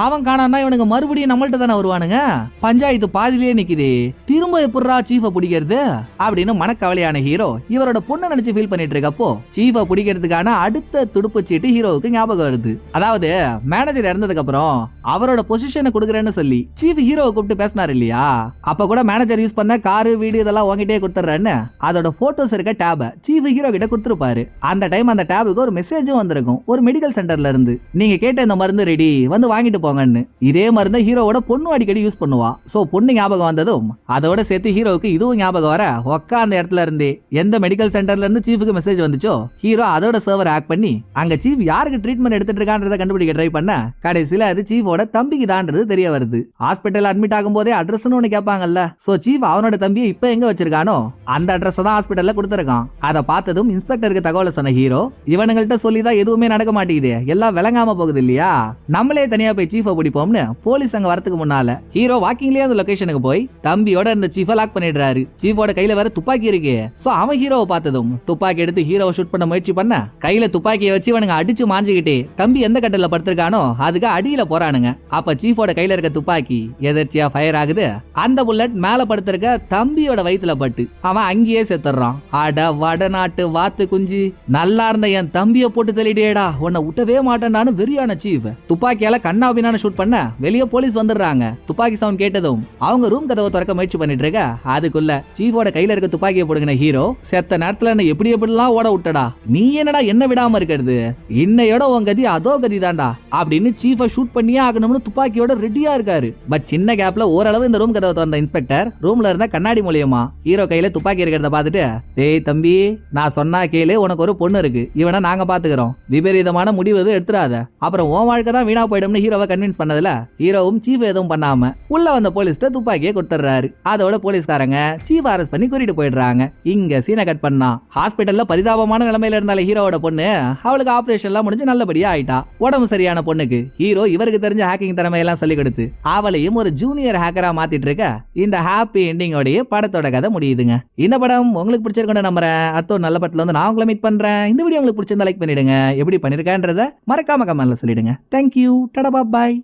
அவன் காணான்னா இவனுக்கு மறுபடியும் நம்மள்ட்ட தானே வருவானுங்க, பஞ்சாயத்து பாதியிலே நிக்குது, திரும்ப எப்படிரா சீஃப பிடிக்கிறது அப்படின்னு மனக்கவலையான ஹீரோ இவரோட பொண்ணு நினைச்சு ஃபீல் பண்ணிட்டு இருக்கப்போ சீஃப பிடிக்கிறதுக்கான அடுத்த துடுப்பு சீட்டு ஹீரோவுக்கு ஞாபகம் வருது. அதாவது மேனேஜர் இறந்ததுக்கு அப்புறம் அவரோட பொசிஷனை கொடுக்குறேன்னு சொல்லி சீஃப் ஹீரோவை கூப்பிட்டு பேசினார் இல்லையா, அப்ப கூட மேனேஜர் யூஸ் பண்ண காரு வீடு இதெல்லாம் உங்ககிட்டே கொடுத்துறேன்னு அதோட போட்டோஸ் இருக்க டேப சீஃப் ஹீரோ கிட்ட கொடுத்துருப்பாரு. அந்த டைம் அந்த டேபுக்கு ஒரு மெசேஜும் வந்திருக்கும் ஒரு மெடிக்கல் சென்டர்ல இருந்து, நீங்க கேட்ட இந்த மருந்து ரெடி வந்து வாங்கிட்டு போங்கன்னு. இதே மருந்தை ஹீரோவோட பொண்ணு அடிக்கடி யூஸ் பண்ணுவா. சோ பொண்ணு ஞாபகம் வந்ததும் அதோட சேர்த்து ஹீரோவுக்கு இதுவும் ஞாபகம் வர உட்கார்ந்த இடத்துல இருந்தே எந்த மெடிக்கல் சென்டர்ல இருந்து சீஃபுக்கு மெசேஜ் வந்துச்சோ ஹீரோ அதோட சர்வர் ஹேக் பண்ணி அங்க சீஃப் யாருக்கு ட்ரீட்மெண்ட் எடுத்துட்டு இருக்கான்றத கண்டுபிடிக்க ட்ரை பண்ண கடைசியில அது சீஃபோட தம்பிக்கு தான் வச்சிருக்கான்றது தெரிய வருது. ஹாஸ்பிட்டல் அட்மிட் ஆகும் போதே அட்ரஸ்னு ஒண்ணு கேட்பாங்கல்ல. சோ சீஃப் அவனோட தம்பியை இப்ப எங்க வச்சிருக்கானோ அந்த அட்ரஸ் தான் ஹாஸ்பிட்டல்ல கொடுத்திருக்கான். அதை பார்த்ததும் இன்ஸ்பெக்டருக்கு தகவல் சொன்ன ஹீரோ, இவனுங்கள்ட்ட சொல்லிதான் எதுவுமே நடக்க மாட்டேங்குது, எல்லாம் விளங்காம போகுது இல்லையா, நம்மளே தனியா போய் சீஃபை பிடிப்போம்னு போலீஸ் அங்க வரதுக்கு முன்னால ஹீரோ வாக்கிங்லயே அந்த லொகேஷனுக்கு போய் தம்பியோட இந்த சீஃபை லாக் பண்ணிடுறாரு. சீஃபோட கையில வேற துப்பாக்கி இருக்கு. சோ அவன் ஹீரோவை பார்த்ததும் துப்பாக்கி எடுத்து ஹீரோவை ஷூட் பண்ண முயற்சி பண்ண கையில துப்பாக்கியை வச்சு இவனுங்க அடிச்சு மாஞ்சுக்கிட்டே தம்பி எந்த கட்டல படுத்திருக்கானோ அதுக்கு அடியில போறானுங்க. அப்ப சீஃபோட கையில இருக்க துப்பாக்கி எதர்ச்சியா ஃபயர் ஆகுது. அந்த புல்லட் மேல படுத்திருக்க தம்பியோட வயித்துல பட்டு அவன் அங்கேயே செத்துறான். அட வடநாட்டு வாத்து குஞ்சு, நல்லா இருந்த என் தம்பிய போட்டு தள்ளிட்டேடா, உன்னை விட்டவே மாட்டேன்னு வெறியான சீஃப் துப்பாக்கியால கண்ணாபின்னு ஷூட் பண்ண வெளியே போலீஸ் வந்துடுறாங்க. துப்பாக்கி சவுண்ட் கேட்டதும் அவங்க ரூம் கதவை திறக்க முயற்சி பண்ணிட்டு இருக்க அதுக்குள்ள சீஃபோட கையில இருக்க துப்பாக்கியை போடுங்க ஹீரோ, செத்த நேரத்துல என்ன எப்படி எப்படிலாம் ஓட விட்டடா, நீ என்னடா என்ன விடாம இருக்கிறது, இன்னையோட உன் கதி அதோ கதி தான்டா அப்படின்னு சீஃபை ஷூட் பண்ணியே ஆகணும்னு துப்பாக்கியோட ரெடியா இருக்காரு. பட் சின்ன கேப்ல ஓரளவு இந்த ரூம் கதவை திறந்த இன்ஸ்பெக்டர் ரூம்ல இருந்த கண்ணாடி மூலியமா ஹீரோ கையில துப்பாக்கி இருக்கிறத பார்த்துட்டு, டேய் தம்பி நான் சொன்னா கேளு, உனக்கு ஒரு பொண்ணு இருக்கு, இவனை நாங்க பாத்துக்கிறோம், விபரீதமான முடிவு எதுவும் எடுத்துறாத, அப்புறம் உன் வாழ்க்கை தான் வீணா போயிடும்னு ஹீரோவை கன்வின்ஸ் பண்ணதுல ஹீரோவும் சீஃப் எதுவும் பண்ணாம உள்ள வந்த போலீஸ்ட துப்பாக்கியை கொடுத்துறாரு. அதோட போலீஸ்காரங்க சீஃப் அரெஸ்ட் பண்ணி கூட்டிட்டு போயிடுறாங்க. இங்க சீனை கட் பண்ணா ஹாஸ்பிட்டல்ல பரிதாபமான நிலைமையில இருந்தால ஹீரோவோட பொண்ணு அவளுக்கு ஆபரேஷன் எல்லாம் முடிஞ்சு நல்லபடியா ஆயிட்டா. உடம்பு சரியான பொண்ணுக்கு ஹீரோ இவருக்கு தெரிஞ்ச ஹேக்கிங் திறமையெல்லாம் சொல்லி கொடுத்து அவளையும் ஒரு ஜூனியர் ஹேக்கரா மாத்திட்டு இருக்க இந்த ஹாப்பி எண்டிங்கோடைய படத்தோட கதை முடியுதுங்க. இந்த படம் உங்களுக்கு பிடிச்சிருக்கணும் நம்புறேன். அடுத்த ஒரு நல்ல படத்துல வந்து நான் உங்களை மீட் பண்றேன். இந்த வீடியோ உங்களுக்கு பிடிச்சிருந்தா லைக் பண்ணிடுங்க, எப்படி பண்ணிருக்கேன்றத மறக்காம கமெண்ட்ல சொல்லிடுங்க. தேங்க்யூ, டடா பாய்.